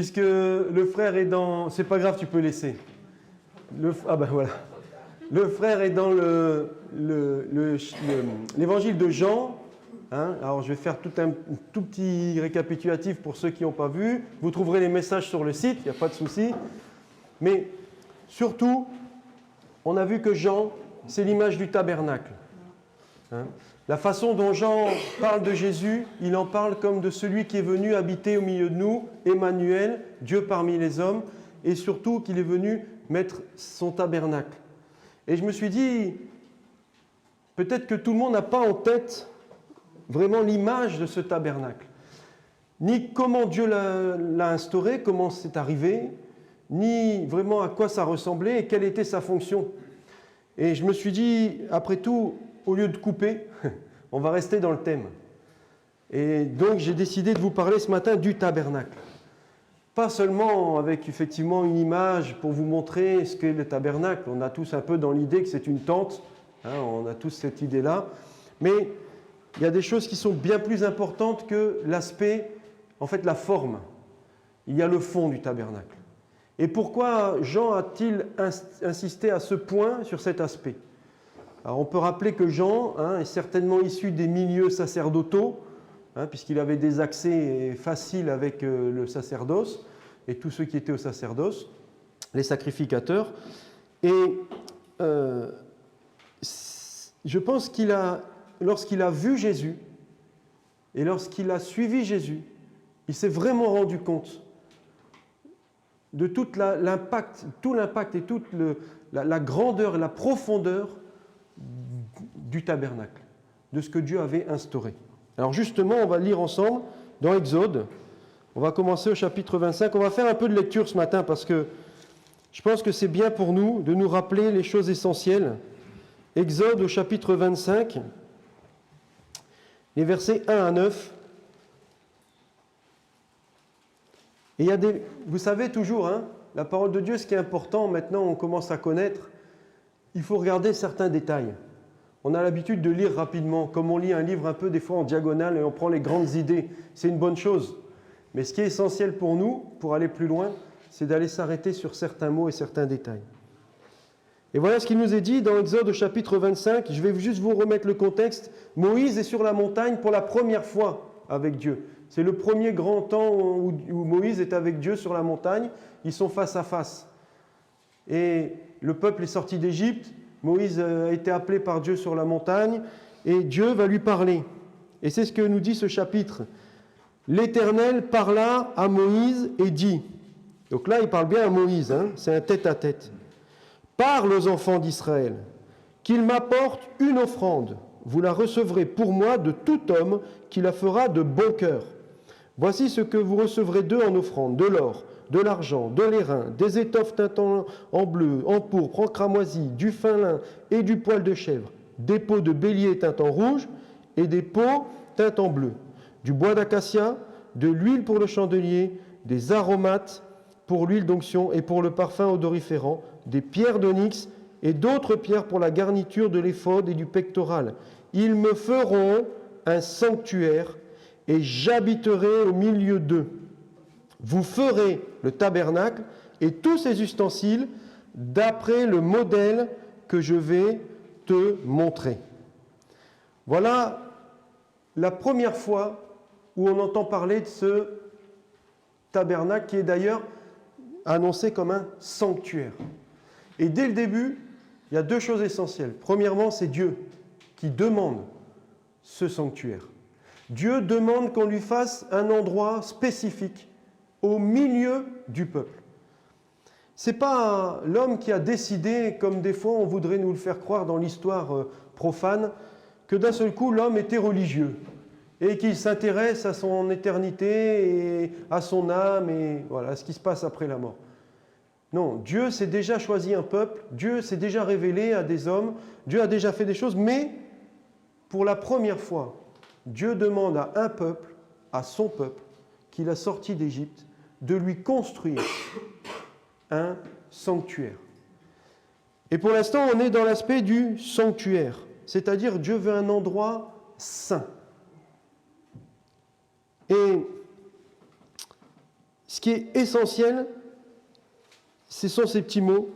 puisque le frère est dans... C'est pas grave, tu peux laisser. Ah ben voilà. Le frère est dans l'évangile de Jean. Hein. Alors je vais faire un tout petit récapitulatif pour ceux qui n'ont pas vu. Vous trouverez les messages sur le site, il n'y a pas de souci. Mais surtout, on a vu que Jean, c'est l'image du tabernacle. Hein. La façon dont Jean parle de Jésus, il en parle comme de celui qui est venu habiter au milieu de nous, Emmanuel, Dieu parmi les hommes, et surtout qu'il est venu mettre son tabernacle. Et je me suis dit, peut-être que tout le monde n'a pas en tête vraiment l'image de ce tabernacle, ni comment Dieu l'a instauré, comment c'est arrivé, ni vraiment à quoi ça ressemblait et quelle était sa fonction. Et je me suis dit, après tout, au lieu de couper, on va rester dans le thème. Et donc, j'ai décidé de vous parler ce matin du tabernacle. Pas seulement avec effectivement une image pour vous montrer ce qu'est le tabernacle. On a tous un peu dans l'idée que c'est une tente. Hein, on a tous cette idée-là. Mais il y a des choses qui sont bien plus importantes que l'aspect, en fait, la forme. Il y a le fond du tabernacle. Et pourquoi Jean a-t-il insisté à ce point sur cet aspect ? Alors on peut rappeler que Jean est certainement issu des milieux sacerdotaux, puisqu'il avait des accès faciles avec le sacerdoce et tous ceux qui étaient au sacerdoce, les sacrificateurs. Et je pense lorsqu'il a vu Jésus et lorsqu'il a suivi Jésus, il s'est vraiment rendu compte de tout l'impact et toute la grandeur et la profondeur du tabernacle, de ce que Dieu avait instauré. Alors justement, on va lire ensemble dans Exode. On va commencer au chapitre 25. On va faire un peu de lecture ce matin parce que je pense que c'est bien pour nous de nous rappeler les choses essentielles. Exode au chapitre 25, les versets 1 à 9. Et il y a vous savez toujours, la parole de Dieu, ce qui est important, maintenant on commence à connaître, il faut regarder certains détails. On a l'habitude de lire rapidement, comme on lit un livre un peu des fois en diagonale et on prend les grandes idées. C'est une bonne chose. Mais ce qui est essentiel pour nous, pour aller plus loin, c'est d'aller s'arrêter sur certains mots et certains détails. Et voilà ce qu'il nous est dit dans Exode au chapitre 25. Je vais juste vous remettre le contexte. Moïse est sur la montagne pour la première fois avec Dieu. C'est le premier grand temps où Moïse est avec Dieu sur la montagne. Ils sont face à face. Et le peuple est sorti d'Égypte. Moïse a été appelé par Dieu sur la montagne et Dieu va lui parler. Et c'est ce que nous dit ce chapitre. L'Éternel parla à Moïse et dit, donc là il parle bien à Moïse, c'est un tête-à-tête. Parle aux enfants d'Israël, qu'ils m'apportent une offrande. Vous la recevrez pour moi de tout homme qui la fera de bon cœur. Voici ce que vous recevrez d'eux en offrande, de l'or, de l'argent, de l'airain, des étoffes teintes en bleu, en pourpre, en cramoisi, du fin lin et du poil de chèvre, des peaux de bélier teintes en rouge et des peaux teintes en bleu, du bois d'acacia, de l'huile pour le chandelier, des aromates pour l'huile d'onction et pour le parfum odoriférant, des pierres d'onyx et d'autres pierres pour la garniture de l'éphod et du pectoral. Ils me feront un sanctuaire et j'habiterai au milieu d'eux. Vous ferez le tabernacle et tous ses ustensiles d'après le modèle que je vais te montrer. Voilà la première fois où on entend parler de ce tabernacle qui est d'ailleurs annoncé comme un sanctuaire. Et dès le début, il y a deux choses essentielles. Premièrement, c'est Dieu qui demande ce sanctuaire. Dieu demande qu'on lui fasse un endroit spécifique au milieu du peuple. Ce n'est pas l'homme qui a décidé, comme des fois on voudrait nous le faire croire dans l'histoire profane, que d'un seul coup l'homme était religieux et qu'il s'intéresse à son éternité et à son âme et voilà, à ce qui se passe après la mort. Non, Dieu s'est déjà choisi un peuple, Dieu s'est déjà révélé à des hommes, Dieu a déjà fait des choses, mais pour la première fois, Dieu demande à un peuple, à son peuple, qu'il a sorti d'Égypte, de lui construire un sanctuaire. Et pour l'instant, on est dans l'aspect du sanctuaire, c'est-à-dire Dieu veut un endroit saint. Et Ce qui est essentiel, ce sont ces petits mots.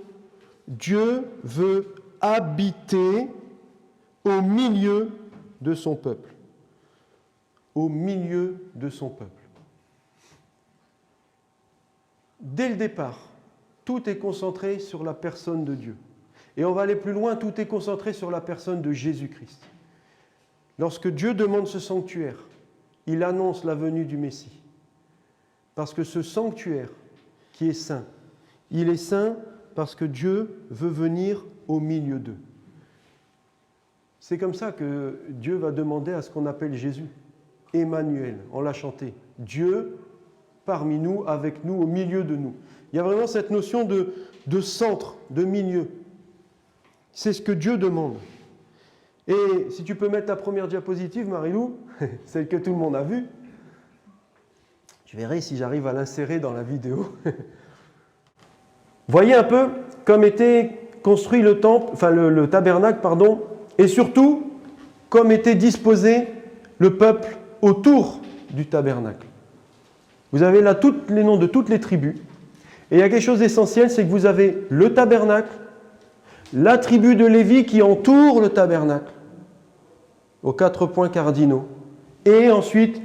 Dieu veut habiter au milieu de son peuple. Au milieu de son peuple. Dès le départ, tout est concentré sur la personne de Dieu. Et on va aller plus loin, tout est concentré sur la personne de Jésus-Christ. Lorsque Dieu demande ce sanctuaire, il annonce la venue du Messie. Parce que ce sanctuaire qui est saint, il est saint parce que Dieu veut venir au milieu d'eux. C'est comme ça que Dieu va demander à ce qu'on appelle Jésus, Emmanuel, on l'a chanté. Dieu parmi nous, avec nous, au milieu de nous. Il y a vraiment cette notion de centre, de milieu. C'est ce que Dieu demande. Et si tu peux mettre la première diapositive, Marie-Lou, celle que tout le monde a vue, je verrai si j'arrive à l'insérer dans la vidéo. Voyez un peu comme était construit le temple, enfin le tabernacle, pardon, et surtout comme était disposé le peuple autour du tabernacle. Vous avez là tous les noms de toutes les tribus. Et il y a quelque chose d'essentiel, c'est que vous avez le tabernacle, la tribu de Lévi qui entoure le tabernacle, aux 4 points cardinaux, et ensuite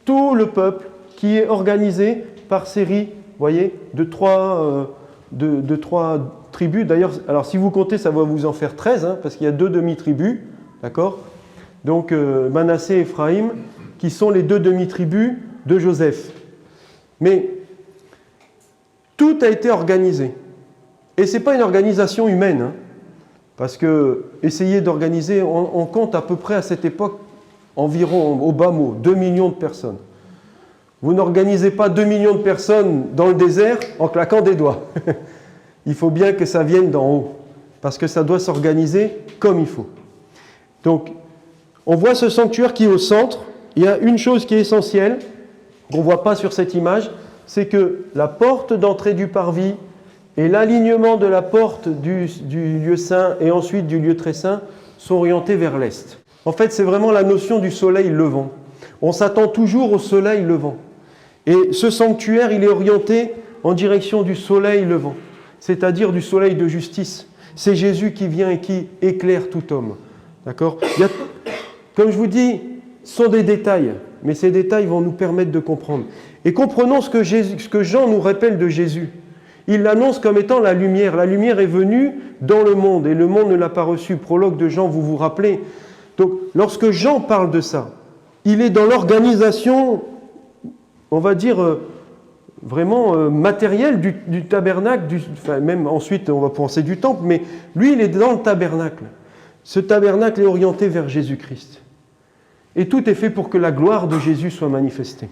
tout le peuple qui est organisé par série, vous voyez, de trois tribus. D'ailleurs, alors si vous comptez, ça va vous en faire 13, hein, parce qu'il y a 2 demi-tribus, d'accord ? Donc Manassé et Ephraïm, qui sont les 2 demi-tribus de Joseph. Mais tout a été organisé. Et ce n'est pas une organisation humaine, hein, parce que essayer d'organiser, on compte à peu près à cette époque environ, au bas mot, 2 millions de personnes. Vous n'organisez pas 2 millions de personnes dans le désert en claquant des doigts. Il faut bien que ça vienne d'en haut, parce que ça doit s'organiser comme il faut. Donc, on voit ce sanctuaire qui est au centre. Il y a une chose qui est essentielle, qu'on ne voit pas sur cette image, c'est que la porte d'entrée du parvis et l'alignement de la porte du lieu saint et ensuite du lieu très saint sont orientés vers l'est. En fait, c'est vraiment la notion du soleil levant. On s'attend toujours au soleil levant. Et ce sanctuaire, il est orienté en direction du soleil levant, c'est-à-dire du soleil de justice. C'est Jésus qui vient et qui éclaire tout homme. D'accord ? Comme je vous dis, ce sont des détails, mais ces détails vont nous permettre de comprendre. Et comprenons ce que Jean nous rappelle de Jésus. Il l'annonce comme étant la lumière. La lumière est venue dans le monde et le monde ne l'a pas reçue. Prologue de Jean, vous vous rappelez. Donc, lorsque Jean parle de ça, il est dans l'organisation, on va dire, vraiment matérielle du tabernacle, enfin, même ensuite on va penser du temple, mais lui il est dans le tabernacle. Ce tabernacle est orienté vers Jésus-Christ. Et tout est fait pour que la gloire de Jésus soit manifestée.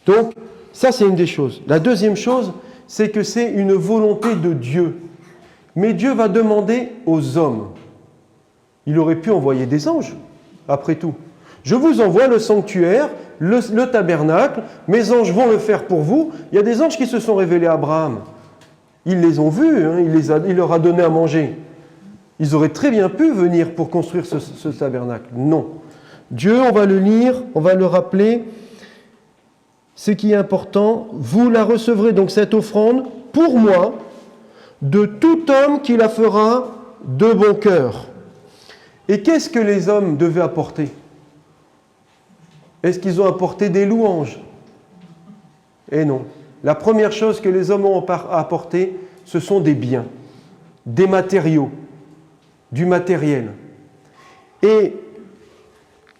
Donc, ça c'est une des choses. La deuxième chose, c'est que c'est une volonté de Dieu. Mais Dieu va demander aux hommes. Il aurait pu envoyer des anges, après tout. Je vous envoie le sanctuaire, le tabernacle, mes anges vont le faire pour vous. Il y a des anges qui se sont révélés à Abraham. Ils les ont vus, hein, il leur a donné à manger. Ils auraient très bien pu venir pour construire ce tabernacle. Non. Dieu, on va le lire, on va le rappeler. Ce qui est important, vous la recevrez, donc cette offrande, pour moi, de tout homme qui la fera de bon cœur. Et qu'est-ce que les hommes devaient apporter ? Est-ce qu'ils ont apporté des louanges ? Eh non. La première chose que les hommes ont apporté, ce sont des biens, des matériaux, du matériel. Et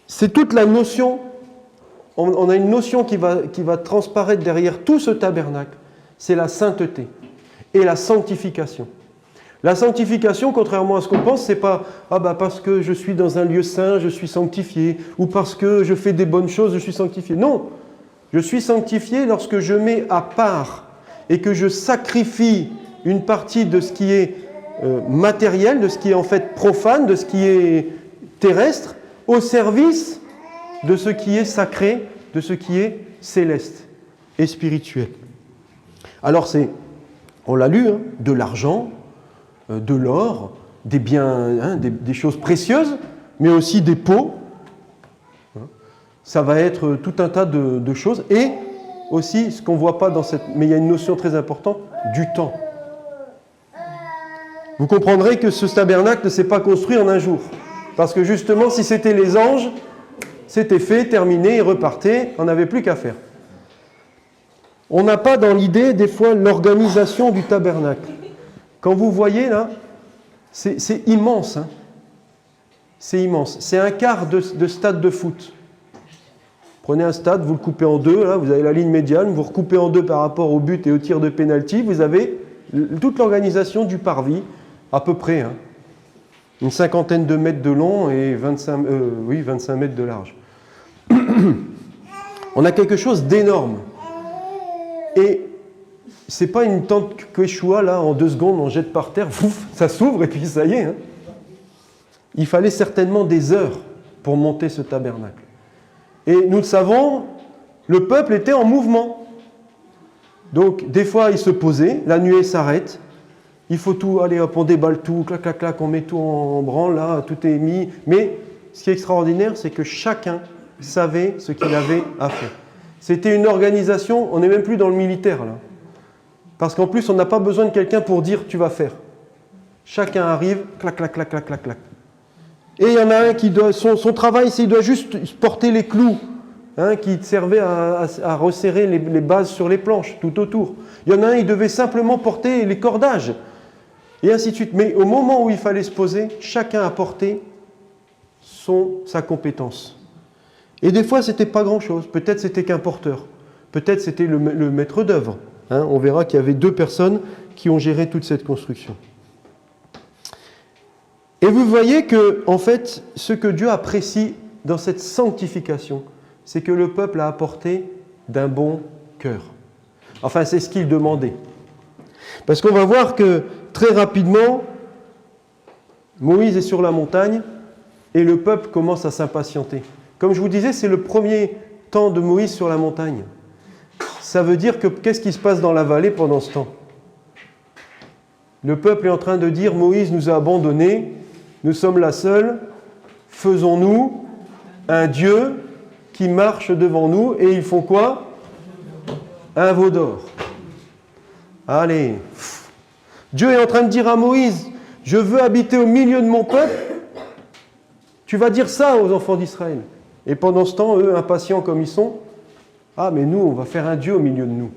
c'est toute la notion, on a une notion qui va transparaître derrière tout ce tabernacle, c'est la sainteté et la sanctification. La sanctification, contrairement à ce qu'on pense, c'est pas « Ah bah parce que je suis dans un lieu saint, je suis sanctifié » ou « parce que je fais des bonnes choses, je suis sanctifié ». Non, je suis sanctifié lorsque je mets à part et que je sacrifie une partie de ce qui est matériel, de ce qui est en fait profane, de ce qui est terrestre, au service de ce qui est sacré, de ce qui est céleste et spirituel. Alors c'est, on l'a lu, hein, de l'argent, de l'or, des biens, hein, des choses précieuses, mais aussi des pots. Ça va être tout un tas de choses. Et aussi ce qu'on ne voit pas dans cette... Mais il y a une notion très importante, du temps. Vous comprendrez que ce tabernacle ne s'est pas construit en un jour. Parce que justement, si c'était les anges, c'était fait, terminé, ils repartaient, on n'avait plus qu'à faire. On n'a pas dans l'idée, des fois, l'organisation du tabernacle. Quand vous voyez là, c'est immense. Hein. C'est immense. C'est un quart de stade de foot. Prenez un stade, vous le coupez en deux, là, vous avez la ligne médiane, vous recoupez en deux par rapport au but et au tir de pénalty, vous avez toute l'organisation du parvis, à peu près. Hein. Une cinquantaine de mètres de long et 25 mètres de large. On a quelque chose d'énorme. Et c'est pas une tente Quechua, là, en 2 secondes, on jette par terre, ouf, ça s'ouvre et puis ça y est. Hein. Il fallait certainement des heures pour monter ce tabernacle. Et nous le savons, le peuple était en mouvement. Donc, des fois, il se posait, la nuée s'arrête, il faut tout, allez hop, on déballe tout, clac, clac, clac, on met tout en branle, là, tout est mis. Mais ce qui est extraordinaire, c'est que chacun savait ce qu'il avait à faire. C'était une organisation, on n'est même plus dans le militaire, là. Parce qu'en plus, on n'a pas besoin de quelqu'un pour dire « tu vas faire ». Chacun arrive, clac, clac, clac, clac, clac, clac. Et il y en a un qui doit, son travail, c'est qu'il doit juste porter les clous, hein, qui servaient à resserrer les bases sur les planches, tout autour. Il y en a un, il devait simplement porter les cordages, et ainsi de suite. Mais au moment où il fallait se poser, chacun apportait sa compétence. Et des fois, ce n'était pas grand-chose. Peut-être c'était qu'un porteur. Peut-être c'était le maître d'œuvre. Hein, on verra qu'il y avait 2 personnes qui ont géré toute cette construction. Et vous voyez que, en fait, ce que Dieu apprécie dans cette sanctification, c'est que le peuple a apporté d'un bon cœur. Enfin, c'est ce qu'il demandait. Parce qu'on va voir que, très rapidement, Moïse est sur la montagne et le peuple commence à s'impatienter. Comme je vous disais, c'est le premier temps de Moïse sur la montagne. Ça veut dire que qu'est-ce qui se passe dans la vallée pendant ce temps? Le peuple est en train de dire « Moïse nous a abandonnés, nous sommes la seule, faisons-nous un Dieu qui marche devant nous. » Et ils font quoi? Un veau d'or. Allez. Dieu est en train de dire à Moïse « Je veux habiter au milieu de mon peuple. Tu vas dire ça aux enfants d'Israël. » Et pendant ce temps, eux, impatients comme ils sont, « Ah, mais nous, on va faire un Dieu au milieu de nous,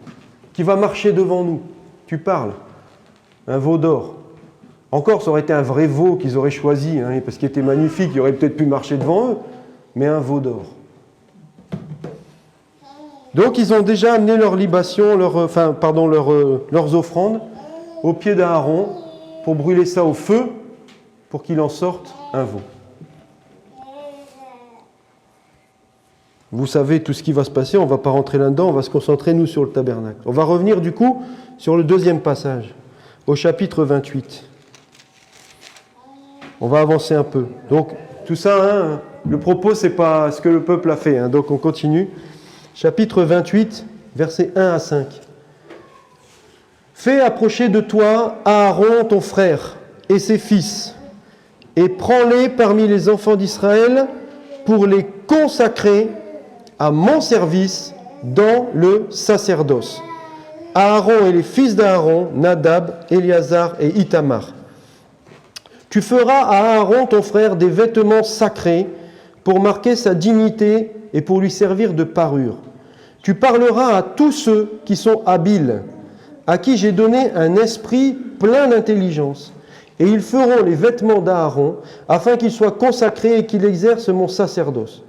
qui va marcher devant nous. » Tu parles. Un veau d'or. Encore, ça aurait été un vrai veau qu'ils auraient choisi, hein, parce qu'il était magnifique, il aurait peut-être pu marcher devant eux, mais un veau d'or. Donc, ils ont déjà amené leurs libations, leurs offrandes au pied d'Aaron pour brûler ça au feu, pour qu'il en sorte un veau. Vous savez tout ce qui va se passer, on ne va pas rentrer là-dedans, on va se concentrer, nous, sur le tabernacle. On va revenir, du coup, sur le 2e passage, au chapitre 28. On va avancer un peu. Donc, tout ça, hein, le propos, ce n'est pas ce que le peuple a fait. Hein, donc, on continue. Chapitre 28, versets 1 à 5. « Fais approcher de toi Aaron, ton frère, et ses fils, et prends-les parmi les enfants d'Israël pour les consacrer à mon service dans le sacerdoce. Aaron et les fils d'Aaron, Nadab, Éléazar et Ithamar. Tu feras à Aaron, ton frère, des vêtements sacrés pour marquer sa dignité et pour lui servir de parure. Tu parleras à tous ceux qui sont habiles, à qui j'ai donné un esprit plein d'intelligence, et ils feront les vêtements d'Aaron, afin qu'il soit consacré et qu'il exerce mon sacerdoce.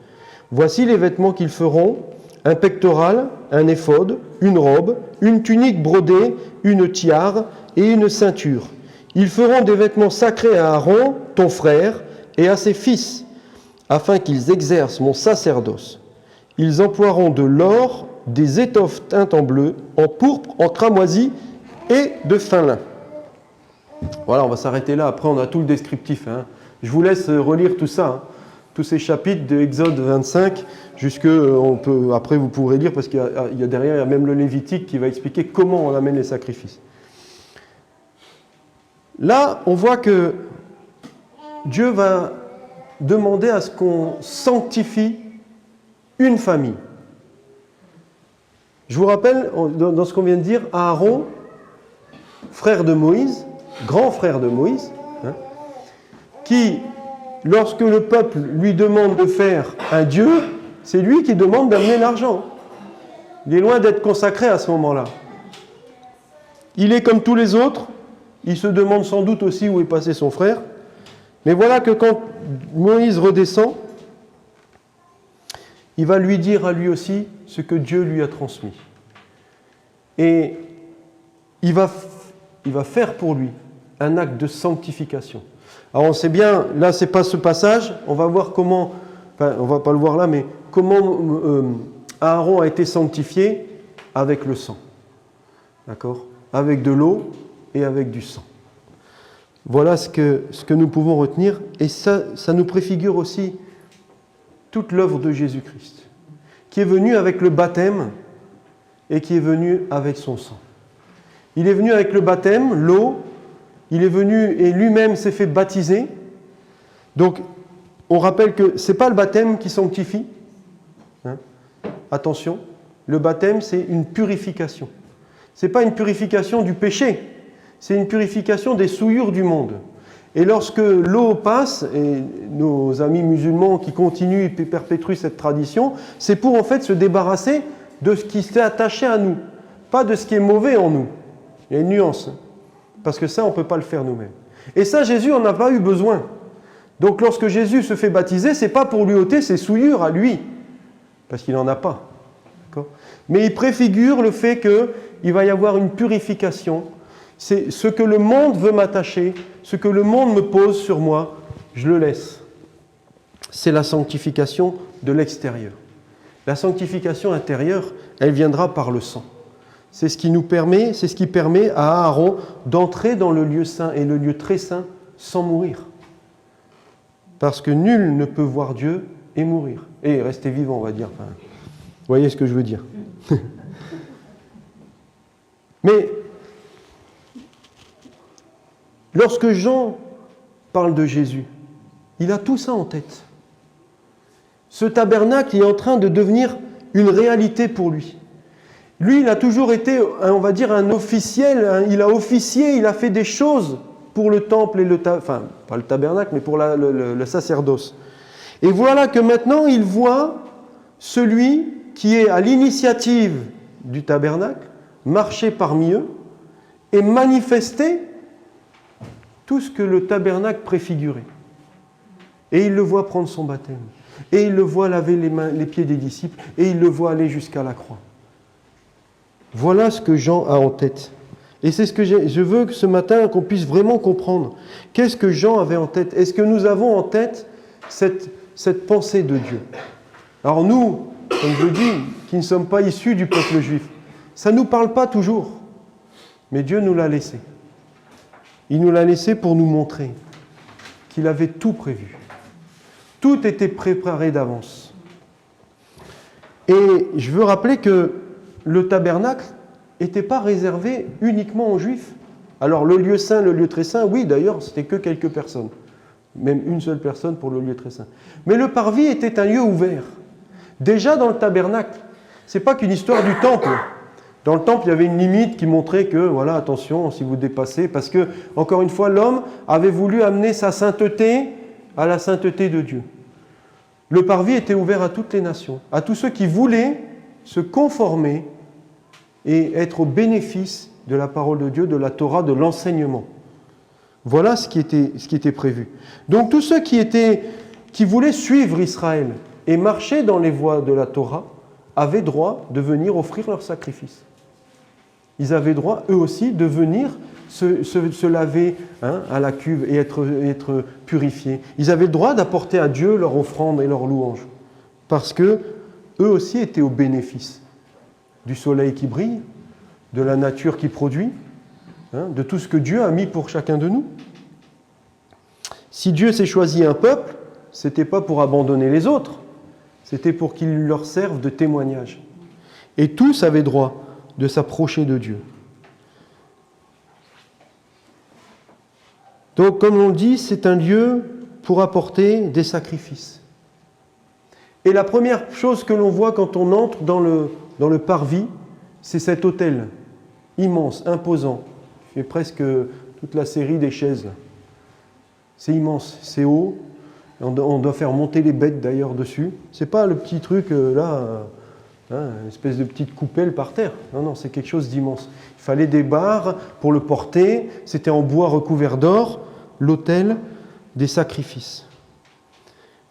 Voici les vêtements qu'ils feront, un pectoral, un éphod, une robe, une tunique brodée, une tiare et une ceinture. Ils feront des vêtements sacrés à Aaron, ton frère, et à ses fils, afin qu'ils exercent mon sacerdoce. Ils emploieront de l'or, des étoffes teintes en bleu, en pourpre, en cramoisi et de fin lin. Voilà, on va s'arrêter là. Après, on a tout le descriptif. Hein. Je vous laisse relire tout ça. Hein. Tous ces chapitres de Exode 25, après vous pourrez lire, parce qu'il y a derrière, il y a même le Lévitique qui va expliquer comment on amène les sacrifices. Là, on voit que Dieu va demander à ce qu'on sanctifie une famille. Je vous rappelle, dans ce qu'on vient de dire, Aaron, frère de Moïse, grand frère de Moïse, hein, qui, lorsque le peuple lui demande de faire un dieu, c'est lui qui demande d'amener l'argent. Il est loin d'être consacré à ce moment-là. Il est comme tous les autres, il se demande sans doute aussi où est passé son frère, mais voilà que quand Moïse redescend, il va lui dire à lui aussi ce que Dieu lui a transmis. Et il va faire pour lui un acte de sanctification. Alors on sait bien, là c'est pas ce passage, on va voir comment, enfin on va pas le voir là, mais comment Aaron a été sanctifié avec le sang. D'accord ? Avec de l'eau et avec du sang. Voilà ce que nous pouvons retenir, et ça nous préfigure aussi toute l'œuvre de Jésus-Christ, qui est venu avec le baptême et qui est venu avec son sang. Il est venu avec le baptême, l'eau, il est venu et lui-même s'est fait baptiser. Donc, on rappelle que ce n'est pas le baptême qui sanctifie. Hein. Attention, le baptême, c'est une purification. Ce n'est pas une purification du péché, c'est une purification des souillures du monde. Et lorsque l'eau passe, et nos amis musulmans qui continuent et perpétuent cette tradition, c'est pour en fait se débarrasser de ce qui s'est attaché à nous, pas de ce qui est mauvais en nous. Il y a une nuance, parce que ça, on ne peut pas le faire nous-mêmes. Et ça, Jésus n'en a pas eu besoin. Donc lorsque Jésus se fait baptiser, ce n'est pas pour lui ôter ses souillures à lui, parce qu'il n'en a pas. D'accord ? Mais il préfigure le fait qu'il va y avoir une purification. C'est ce que le monde veut m'attacher, ce que le monde me pose sur moi, je le laisse. C'est la sanctification de l'extérieur. La sanctification intérieure, elle viendra par le sang. C'est ce qui permet à Aaron d'entrer dans le lieu saint et le lieu très saint sans mourir. Parce que nul ne peut voir Dieu et mourir. Et rester vivant, on va dire. Enfin, vous voyez ce que je veux dire. Mais lorsque Jean parle de Jésus, il a tout ça en tête. Ce tabernacle est en train de devenir une réalité pour lui. Lui, il a toujours été, on va dire, un officiel. Il a officié, il a fait des choses pour le temple et enfin, pas le tabernacle, mais pour le sacerdoce. Et voilà que maintenant, il voit celui qui est à l'initiative du tabernacle, marcher parmi eux et manifester tout ce que le tabernacle préfigurait. Et il le voit prendre son baptême. Et il le voit laver les pieds des disciples. Et il le voit aller jusqu'à la croix. Voilà ce que Jean a en tête. Et c'est ce que je veux que ce matin qu'on puisse vraiment comprendre. Qu'est-ce que Jean avait en tête ? Est-ce que nous avons en tête cette pensée de Dieu ? Alors nous, comme je dis, qui ne sommes pas issus du peuple juif, ça ne nous parle pas toujours. Mais Dieu nous l'a laissé. Il nous l'a laissé pour nous montrer qu'il avait tout prévu. Tout était préparé d'avance. Et je veux rappeler que le tabernacle n'était pas réservé uniquement aux Juifs. Alors le lieu saint, le lieu très saint, oui d'ailleurs, c'était que quelques personnes. Même une seule personne pour le lieu très saint. Mais le parvis était un lieu ouvert. Déjà dans le tabernacle, ce n'est pas qu'une histoire du temple. Dans le temple, il y avait une limite qui montrait que, voilà, attention, si vous dépassez, parce que, encore une fois, l'homme avait voulu amener sa sainteté à la sainteté de Dieu. Le parvis était ouvert à toutes les nations, à tous ceux qui voulaient se conformer et être au bénéfice de la parole de Dieu, de la Torah, de l'enseignement. Voilà ce qui était prévu. Donc tous ceux qui voulaient suivre Israël et marcher dans les voies de la Torah avaient droit de venir offrir leur sacrifice. Ils avaient droit, eux aussi, de venir se laver à la cuve et être purifiés. Ils avaient le droit d'apporter à Dieu leur offrande et leur louange. Parce que eux aussi étaient au bénéfice du soleil qui brille, de la nature qui produit, de tout ce que Dieu a mis pour chacun de nous. Si Dieu s'est choisi un peuple, ce n'était pas pour abandonner les autres, c'était pour qu'il leur serve de témoignage. Et tous avaient droit de s'approcher de Dieu. Donc, comme on le dit, c'est un lieu pour apporter des sacrifices. Et la première chose que l'on voit quand on entre dans le parvis, c'est cet autel immense, imposant. Il fait presque toute la série des chaises. C'est immense, c'est haut. On doit faire monter les bêtes d'ailleurs dessus. C'est pas le petit truc là, une espèce de petite coupelle par terre. Non, non, c'est quelque chose d'immense. Il fallait des barres pour le porter. C'était en bois recouvert d'or, l'autel des sacrifices.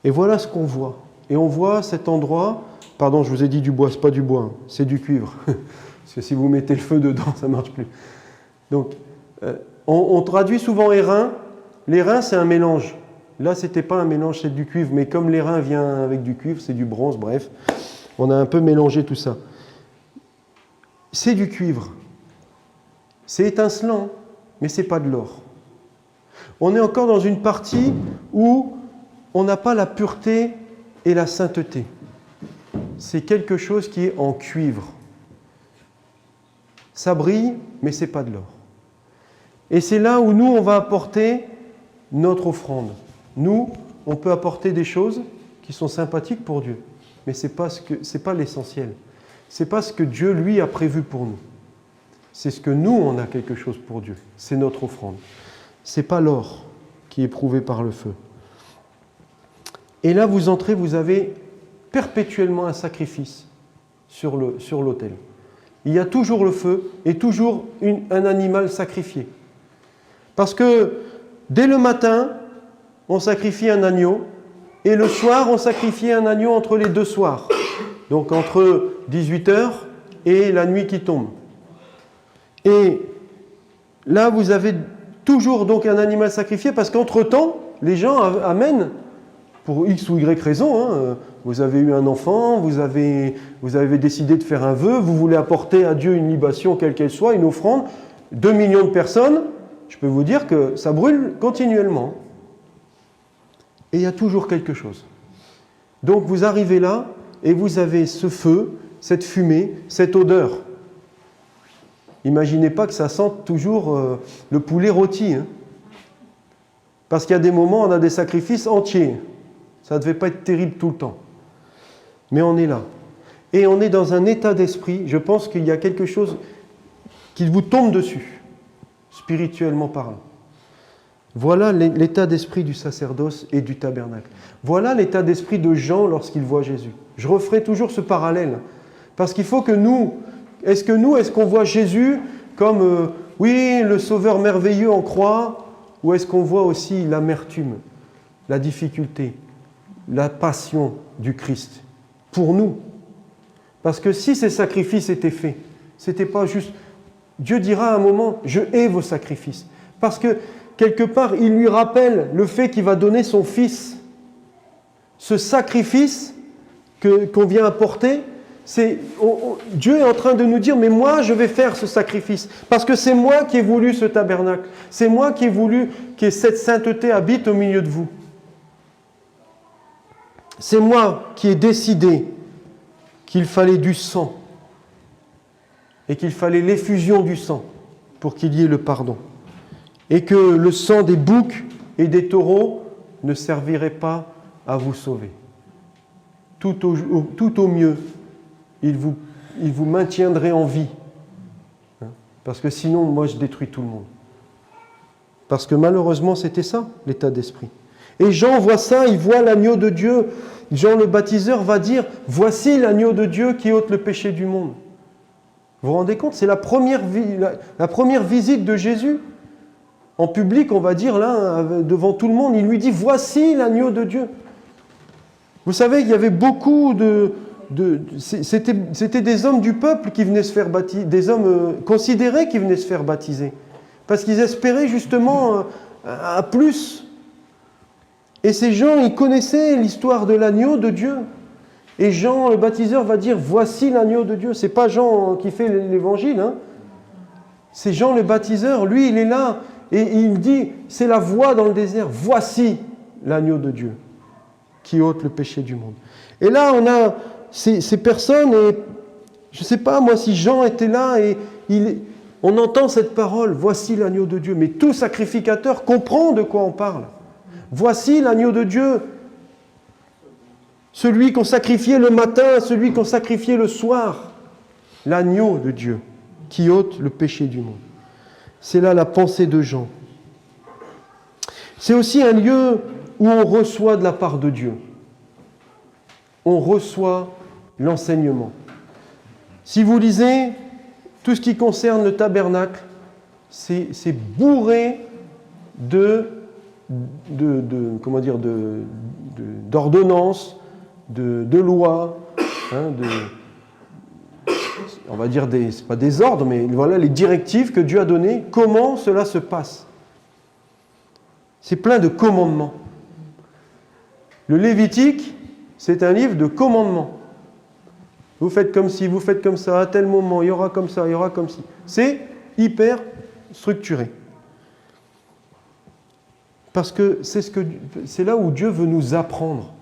Et voilà ce qu'on voit. Et on voit cet endroit. Pardon, je vous ai dit du bois, c'est pas du bois, c'est du cuivre. Parce que si vous mettez le feu dedans, ça ne marche plus. Donc, on traduit souvent airain. L'airain, c'est un mélange. Là, ce n'était pas un mélange, c'est du cuivre. Mais comme l'airain vient avec du cuivre, c'est du bronze, bref. On a un peu mélangé tout ça. C'est du cuivre. C'est étincelant, mais ce n'est pas de l'or. On est encore dans une partie où on n'a pas la pureté et la sainteté. C'est quelque chose qui est en cuivre. Ça brille, mais ce n'est pas de l'or. Et c'est là où nous, on va apporter notre offrande. Nous, on peut apporter des choses qui sont sympathiques pour Dieu, mais ce n'est pas l'essentiel. Ce n'est pas ce que Dieu, lui, a prévu pour nous. C'est ce que nous, on a quelque chose pour Dieu. C'est notre offrande. Ce n'est pas l'or qui est prouvé par le feu. Et là, vous entrez, vous avez perpétuellement un sacrifice sur l'autel. Il y a toujours le feu et toujours un animal sacrifié. Parce que dès le matin, on sacrifie un agneau, et le soir, on sacrifie un agneau entre les deux soirs. Donc entre 18h et la nuit qui tombe. Et là, vous avez toujours donc un animal sacrifié, parce qu'entre-temps, les gens amènent, pour X ou Y raison, vous avez eu un enfant, vous avez décidé de faire un vœu, vous voulez apporter à Dieu une libation, quelle qu'elle soit, une offrande, 2 millions de personnes, je peux vous dire que ça brûle continuellement. Et il y a toujours quelque chose. Donc vous arrivez là, et vous avez ce feu, cette fumée, cette odeur. Imaginez pas que ça sente toujours le poulet rôti. Parce qu'il y a des moments où on a des sacrifices entiers. Ça ne devait pas être terrible tout le temps. Mais on est là. Et on est dans un état d'esprit, je pense qu'il y a quelque chose qui vous tombe dessus, spirituellement parlant. Voilà l'état d'esprit du sacerdoce et du tabernacle. Voilà l'état d'esprit de Jean lorsqu'il voit Jésus. Je referai toujours ce parallèle. Parce qu'il faut que nous, est-ce qu'on voit Jésus comme, oui, le sauveur merveilleux en croix, ou est-ce qu'on voit aussi l'amertume, la difficulté, la passion du Christ pour nous? Parce que si ces sacrifices étaient faits, c'était pas juste... Dieu dira à un moment, je hais vos sacrifices. Parce que, quelque part, il lui rappelle le fait qu'il va donner son Fils. Ce sacrifice qu'on vient apporter, Dieu est en train de nous dire, mais moi, je vais faire ce sacrifice. Parce que c'est moi qui ai voulu ce tabernacle. C'est moi qui ai voulu que cette sainteté habite au milieu de vous. C'est moi qui ai décidé qu'il fallait du sang et qu'il fallait l'effusion du sang pour qu'il y ait le pardon. Et que le sang des boucs et des taureaux ne servirait pas à vous sauver. Tout au mieux, il vous maintiendrait en vie. Parce que sinon, moi, je détruis tout le monde. Parce que malheureusement, c'était ça, l'état d'esprit. Et Jean voit ça, il voit l'agneau de Dieu. Jean le baptiseur va dire, voici l'agneau de Dieu qui ôte le péché du monde. Vous vous rendez compte, c'est la première visite de Jésus. En public, on va dire, là, devant tout le monde, il lui dit, voici l'agneau de Dieu. Vous savez qu'il y avait beaucoup c'était des hommes du peuple qui venaient se faire baptiser, des hommes considérés qui venaient se faire baptiser. Parce qu'ils espéraient justement à plus. Et ces gens, ils connaissaient l'histoire de l'agneau de Dieu. Et Jean, le baptiseur, va dire, voici l'agneau de Dieu. C'est pas Jean qui fait l'évangile, C'est Jean le baptiseur, lui, il est là. Et il dit, c'est la voix dans le désert, voici l'agneau de Dieu qui ôte le péché du monde. Et là, on a ces personnes, et je ne sais pas, moi, si Jean était là, et on entend cette parole, voici l'agneau de Dieu, mais tout sacrificateur comprend de quoi on parle. Voici l'agneau de Dieu, celui qu'on sacrifiait le matin, celui qu'on sacrifiait le soir. l'agneau de Dieu qui ôte le péché du monde. C'est là la pensée de Jean. C'est aussi un lieu où on reçoit de la part de Dieu. On reçoit l'enseignement. Si vous lisez tout ce qui concerne le tabernacle, c'est bourré d'ordonnances, de lois, on va dire, c'est pas des ordres, mais voilà les directives que Dieu a données, comment cela se passe. C'est plein de commandements. Le Lévitique, c'est un livre de commandements. Vous faites comme ci, vous faites comme ça, à tel moment, il y aura comme ça, il y aura comme ci. C'est hyper structuré. Parce que c'est là où Dieu veut nous apprendre.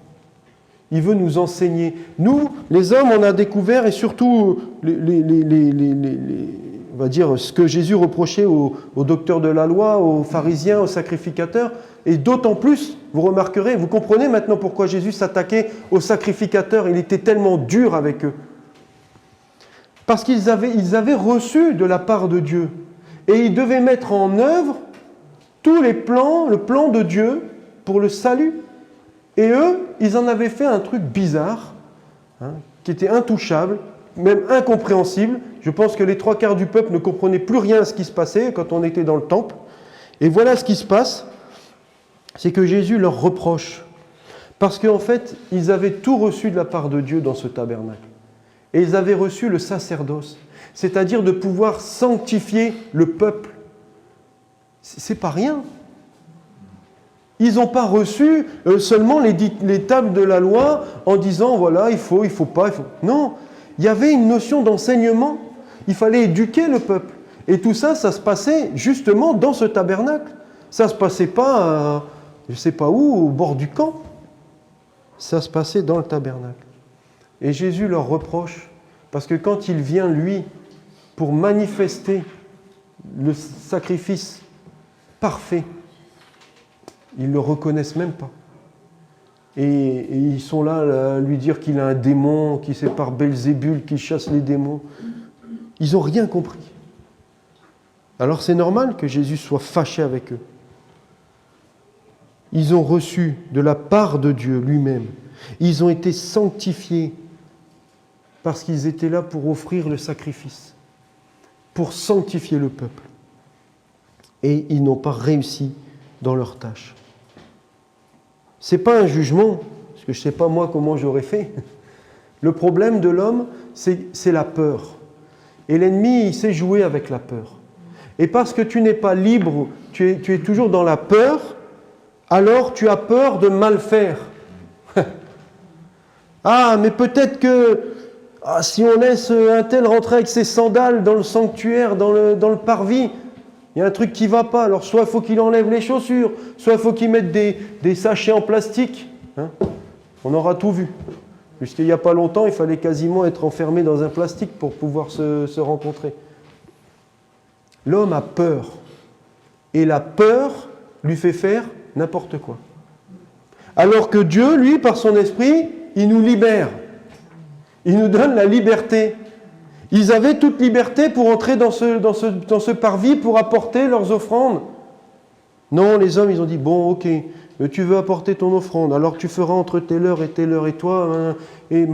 Il veut nous enseigner. Nous, les hommes, on a découvert, et surtout, on va dire, ce que Jésus reprochait aux docteurs de la loi, aux pharisiens, aux sacrificateurs, et d'autant plus, vous remarquerez, vous comprenez maintenant pourquoi Jésus s'attaquait aux sacrificateurs, il était tellement dur avec eux. Parce qu'ils avaient reçu de la part de Dieu, et ils devaient mettre en œuvre tous les plans, le plan de Dieu pour le salut. Et eux, ils en avaient fait un truc bizarre, qui était intouchable, même incompréhensible. Je pense que les 3/4 du peuple ne comprenaient plus rien à ce qui se passait quand on était dans le temple. Et voilà ce qui se passe, c'est que Jésus leur reproche. Parce qu'en fait, ils avaient tout reçu de la part de Dieu dans ce tabernacle. Et ils avaient reçu le sacerdoce, c'est-à-dire de pouvoir sanctifier le peuple. C'est pas rien. Ils n'ont pas reçu seulement les tables de la loi en disant voilà, il faut pas, il faut. Non, il y avait une notion d'enseignement. Il fallait éduquer le peuple. Et tout ça, ça se passait justement dans ce tabernacle. Ça ne se passait pas, je ne sais pas où, au bord du camp. Ça se passait dans le tabernacle. Et Jésus leur reproche, parce que quand il vient, lui, pour manifester le sacrifice parfait, ils ne le reconnaissent même pas. Et ils sont là à lui dire qu'il a un démon, qu'il c'est par Belzébul qui chasse les démons. Ils n'ont rien compris. Alors c'est normal que Jésus soit fâché avec eux. Ils ont reçu de la part de Dieu lui-même. Ils ont été sanctifiés parce qu'ils étaient là pour offrir le sacrifice, pour sanctifier le peuple. Et ils n'ont pas réussi dans leur tâche. Ce n'est pas un jugement, parce que je ne sais pas moi comment j'aurais fait. Le problème de l'homme, c'est la peur. Et l'ennemi, il sait jouer avec la peur. Et parce que tu n'es pas libre, tu es toujours dans la peur, alors tu as peur de mal faire. Ah, mais peut-être que si on laisse un tel rentrer avec ses sandales dans le sanctuaire, dans le parvis, il y a un truc qui ne va pas. Alors soit il faut qu'il enlève les chaussures, soit il faut qu'il mette des sachets en plastique. On aura tout vu. Puisqu'il n'y a pas longtemps, il fallait quasiment être enfermé dans un plastique pour pouvoir se rencontrer. L'homme a peur. Et la peur lui fait faire n'importe quoi. Alors que Dieu, lui, par son esprit, il nous libère. Il nous donne la liberté. Ils avaient toute liberté pour entrer dans ce parvis, pour apporter leurs offrandes. Non, les hommes, ils ont dit, bon, ok, tu veux apporter ton offrande, alors tu feras entre telle heure et toi. Et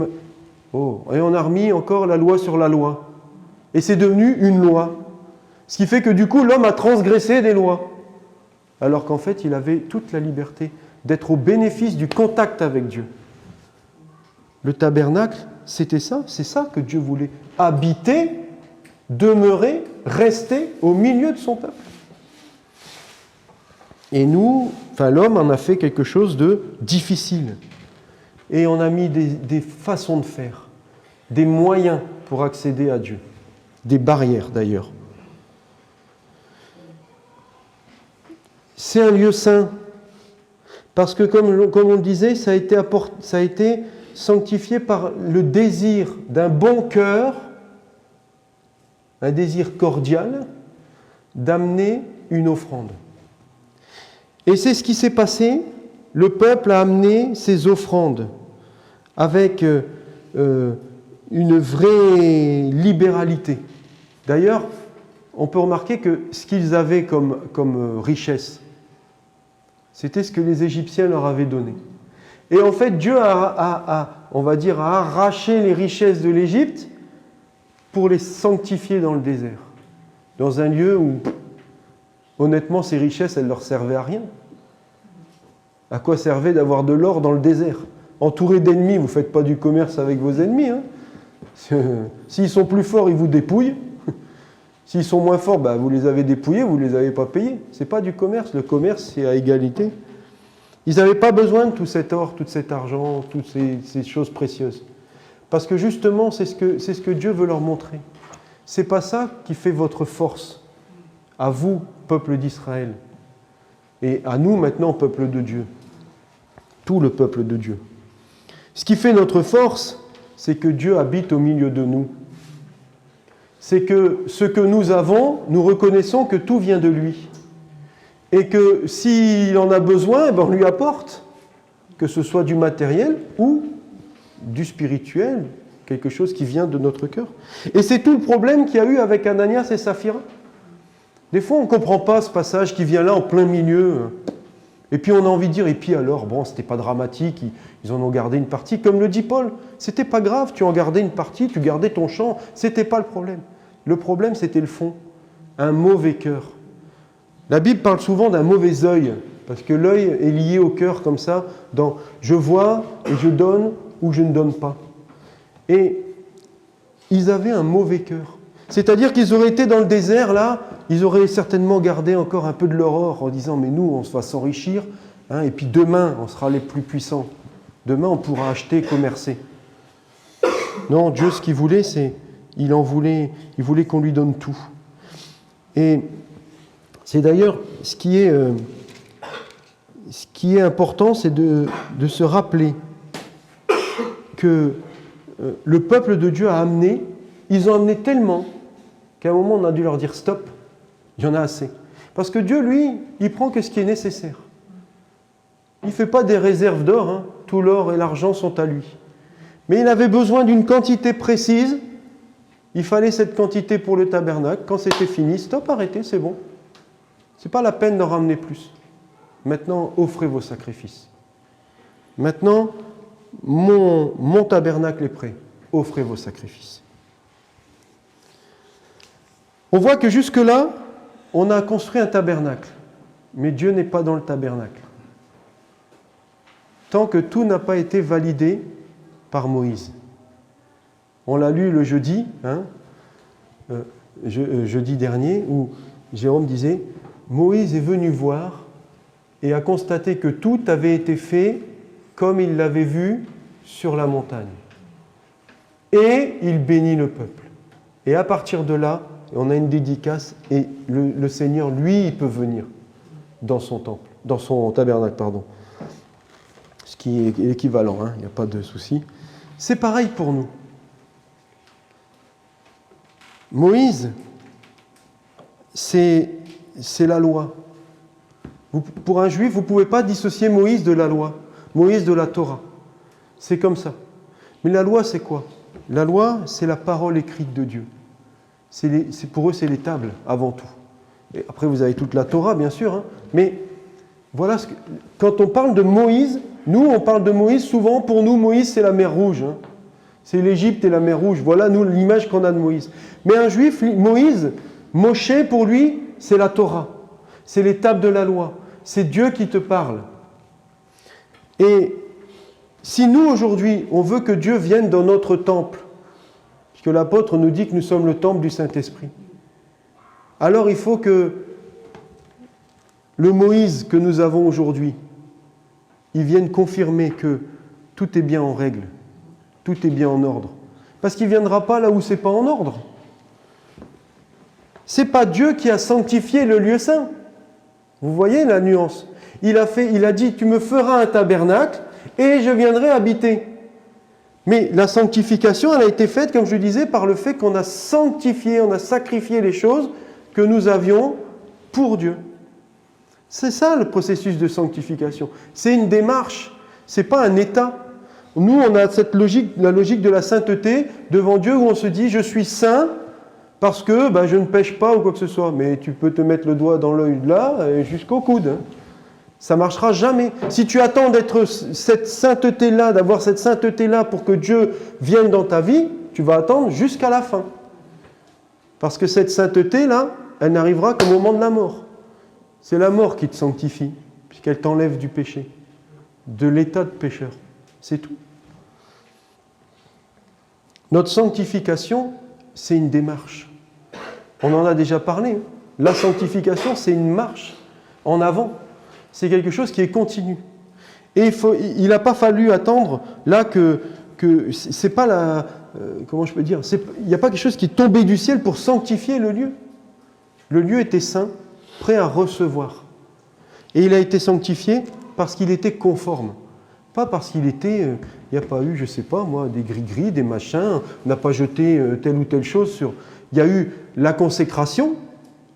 on a remis encore la loi sur la loi. Et c'est devenu une loi. Ce qui fait que du coup, l'homme a transgressé des lois. Alors qu'en fait, il avait toute la liberté d'être au bénéfice du contact avec Dieu. Le tabernacle, c'était ça, c'est ça que Dieu voulait. Habiter, demeurer, rester au milieu de son peuple. Et nous, l'homme en a fait quelque chose de difficile. Et on a mis des façons de faire, des moyens pour accéder à Dieu. Des barrières d'ailleurs. C'est un lieu saint. Parce que comme on le disait, ça a été sanctifié par le désir d'un bon cœur, un désir cordial, d'amener une offrande. Et c'est ce qui s'est passé. Le peuple a amené ses offrandes avec une vraie libéralité. D'ailleurs, on peut remarquer que ce qu'ils avaient comme richesse, c'était ce que les Égyptiens leur avaient donné. Et en fait, Dieu on va dire, a arraché les richesses de l'Égypte pour les sanctifier dans le désert. Dans un lieu où, honnêtement, ces richesses, elles ne leur servaient à rien. À quoi servait d'avoir de l'or dans le désert? Entouré d'ennemis, vous ne faites pas du commerce avec vos ennemis. Hein. S'ils sont plus forts, ils vous dépouillent. S'ils sont moins forts, vous les avez dépouillés, vous ne les avez pas payés. Ce n'est pas du commerce. Le commerce, c'est à égalité. Ils n'avaient pas besoin de tout cet or, tout cet argent, toutes ces choses précieuses. Parce que justement, c'est ce que Dieu veut leur montrer. Ce n'est pas ça qui fait votre force. À vous, peuple d'Israël. Et à nous, maintenant, peuple de Dieu. Tout le peuple de Dieu. Ce qui fait notre force, c'est que Dieu habite au milieu de nous. C'est que ce que nous avons, nous reconnaissons que tout vient de lui. Et que s'il en a besoin, on lui apporte, que ce soit du matériel ou du spirituel, quelque chose qui vient de notre cœur. Et c'est tout le problème qu'il y a eu avec Ananias et Saphira. Des fois, on ne comprend pas ce passage qui vient là en plein milieu. Et puis on a envie de dire, et puis alors, c'était pas dramatique, ils en ont gardé une partie. Comme le dit Paul, c'était pas grave, tu en gardais une partie, tu gardais ton champ, c'était pas le problème. Le problème, c'était le fond, un mauvais cœur. La Bible parle souvent d'un mauvais œil, parce que l'œil est lié au cœur comme ça, dans je vois et je donne ou je ne donne pas. Et ils avaient un mauvais cœur. C'est-à-dire qu'ils auraient été dans le désert, là, ils auraient certainement gardé encore un peu de leur or en disant « mais nous, on va s'enrichir, hein, et puis demain, on sera les plus puissants. Demain, on pourra acheter, commercer. » Non, Dieu, ce qu'il voulait, il voulait qu'on lui donne tout. Et c'est d'ailleurs ce qui est important, c'est de se rappeler que le peuple de Dieu ils ont amené tellement qu'à un moment on a dû leur dire stop, il y en a assez. Parce que Dieu, lui, il prend que ce qui est nécessaire. Il ne fait pas des réserves d'or, hein. Tout l'or et l'argent sont à lui. Mais il avait besoin d'une quantité précise, il fallait cette quantité pour le tabernacle. Quand c'était fini, stop, arrêtez, c'est bon. Ce n'est pas la peine d'en ramener plus. Maintenant, offrez vos sacrifices. Maintenant, mon tabernacle est prêt. Offrez vos sacrifices. On voit que jusque-là, on a construit un tabernacle. Mais Dieu n'est pas dans le tabernacle. Tant que tout n'a pas été validé par Moïse. On l'a lu le jeudi, jeudi dernier, où Jérôme disait « Moïse est venu voir et a constaté que tout avait été fait comme il l'avait vu sur la montagne. Et il bénit le peuple. Et à partir de là, on a une dédicace et le Seigneur, lui, il peut venir dans son temple, dans son tabernacle, pardon. Ce qui est équivalent, il n'y a pas de souci. C'est pareil pour nous. Moïse, c'est la loi. Pour un juif, vous ne pouvez pas dissocier Moïse de la loi, Moïse de la Torah. C'est comme ça. Mais la loi, c'est quoi? La loi, c'est la parole écrite de Dieu. Pour eux, c'est les tables, avant tout. Et après, vous avez toute la Torah, bien sûr. Mais voilà, quand on parle de Moïse, nous, on parle de Moïse, souvent, pour nous, Moïse, c'est la mer Rouge. C'est l'Égypte et la mer Rouge. Voilà, nous, l'image qu'on a de Moïse. Mais un juif, Moïse, Moshe, pour lui, c'est la Torah. C'est les tables de la loi. C'est Dieu qui te parle. Et si nous, aujourd'hui, on veut que Dieu vienne dans notre temple, puisque l'apôtre nous dit que nous sommes le temple du Saint-Esprit, alors il faut que le Moïse que nous avons aujourd'hui, il vienne confirmer que tout est bien en règle, tout est bien en ordre. Parce qu'il ne viendra pas là où ce n'est pas en ordre. Ce n'est pas Dieu qui a sanctifié le lieu saint. Vous voyez la nuance? Il a dit, tu me feras un tabernacle et je viendrai habiter. Mais la sanctification, elle a été faite, comme je disais, par le fait qu'on a sanctifié, on a sacrifié les choses que nous avions pour Dieu. C'est ça le processus de sanctification. C'est une démarche, ce n'est pas un état. Nous, on a cette logique, la logique de la sainteté devant Dieu où on se dit « je suis saint parce que je ne pêche pas » ou quoi que ce soit. Mais tu peux te mettre le doigt dans l'œil là jusqu'au coude. Hein. Ça ne marchera jamais. Si tu attends d'être cette sainteté-là, d'avoir cette sainteté-là pour que Dieu vienne dans ta vie, tu vas attendre jusqu'à la fin. Parce que cette sainteté-là, elle n'arrivera qu'au moment de la mort. C'est la mort qui te sanctifie, puisqu'elle t'enlève du péché, de l'état de pécheur. C'est tout. Notre sanctification, c'est une démarche. On en a déjà parlé. Hein. La sanctification, c'est une marche en avant. C'est quelque chose qui est continu. Et il n'a pas fallu attendre là que c'est pas la... comment je peux dire, il n'y a pas quelque chose qui est tombé du ciel pour sanctifier le lieu. Le lieu était saint, prêt à recevoir. Et il a été sanctifié parce qu'il était conforme. Pas parce qu'il était... il n'y a pas eu, je ne sais pas moi, des gris-gris, des machins, on n'a pas jeté telle ou telle chose sur... Il y a eu la consécration,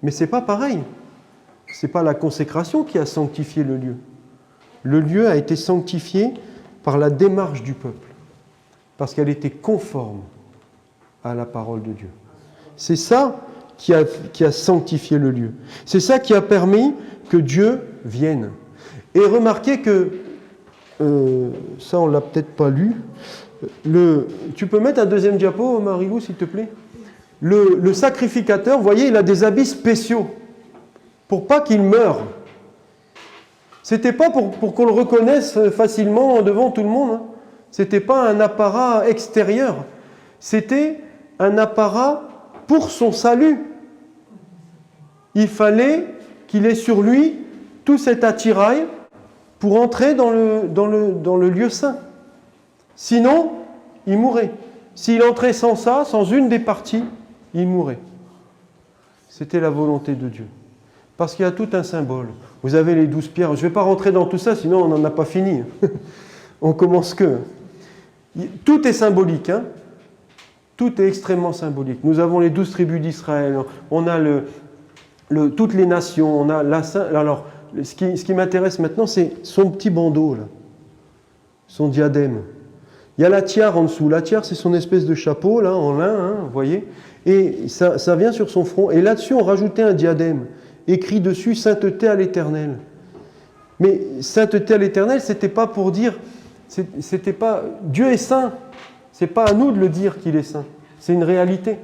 mais ce n'est pas pareil. Ce n'est pas la consécration qui a sanctifié le lieu. Le lieu a été sanctifié par la démarche du peuple, parce qu'elle était conforme à la parole de Dieu. C'est ça qui a sanctifié le lieu. C'est ça qui a permis que Dieu vienne. Et remarquez que, ça on ne l'a peut-être pas lu, tu peux mettre un deuxième diapo, Marie-Lou, s'il te plaît. Le sacrificateur, vous voyez, il a des habits spéciaux pour pas qu'il meure. C'était pas pour qu'on le reconnaisse facilement devant tout le monde. Hein. C'était pas un apparat extérieur. C'était un apparat pour son salut. Il fallait qu'il ait sur lui tout cet attirail pour entrer dans le lieu saint. Sinon, il mourrait. S'il entrait sans ça, sans une des parties, il mourrait. C'était la volonté de Dieu. Parce qu'il y a tout un symbole. Vous avez les 12 pierres. Je ne vais pas rentrer dans tout ça, sinon on n'en a pas fini. On commence que. Tout est symbolique. Hein. Tout est extrêmement symbolique. Nous avons les 12 tribus d'Israël. On a toutes les nations. On a alors, ce qui m'intéresse maintenant, c'est son petit bandeau, là. Son diadème. Il y a la tiare en dessous. La tiare, c'est son espèce de chapeau, là, en lin, hein, vous voyez. Et ça vient sur son front. Et là-dessus, on rajoutait un diadème. Écrit dessus « Sainteté à l'Éternel ». Mais « Sainteté à l'Éternel », c'était pas pour dire... c'était pas... Dieu est saint. C'est pas à nous de le dire qu'il est saint. C'est une réalité.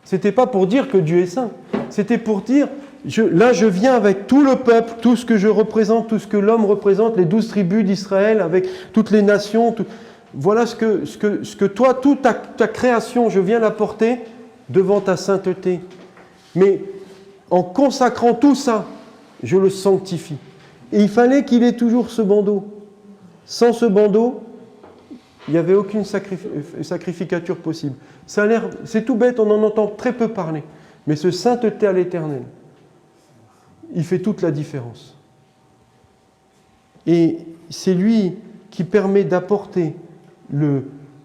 C'était pas pour dire que Dieu est saint. C'était pour dire... Là, je viens avec tout le peuple, tout ce que je représente, tout ce que l'homme représente, les 12 tribus d'Israël, avec toutes les nations. Voilà ce que toi, toute ta création, je viens l'apporter devant ta sainteté. Mais... en consacrant tout ça, je le sanctifie. Et il fallait qu'il ait toujours ce bandeau. Sans ce bandeau, il n'y avait aucune sacrificature possible. Ça a l'air, c'est tout bête, on en entend très peu parler. Mais ce sainteté à l'Éternel, il fait toute la différence. Et c'est lui qui permet d'apporter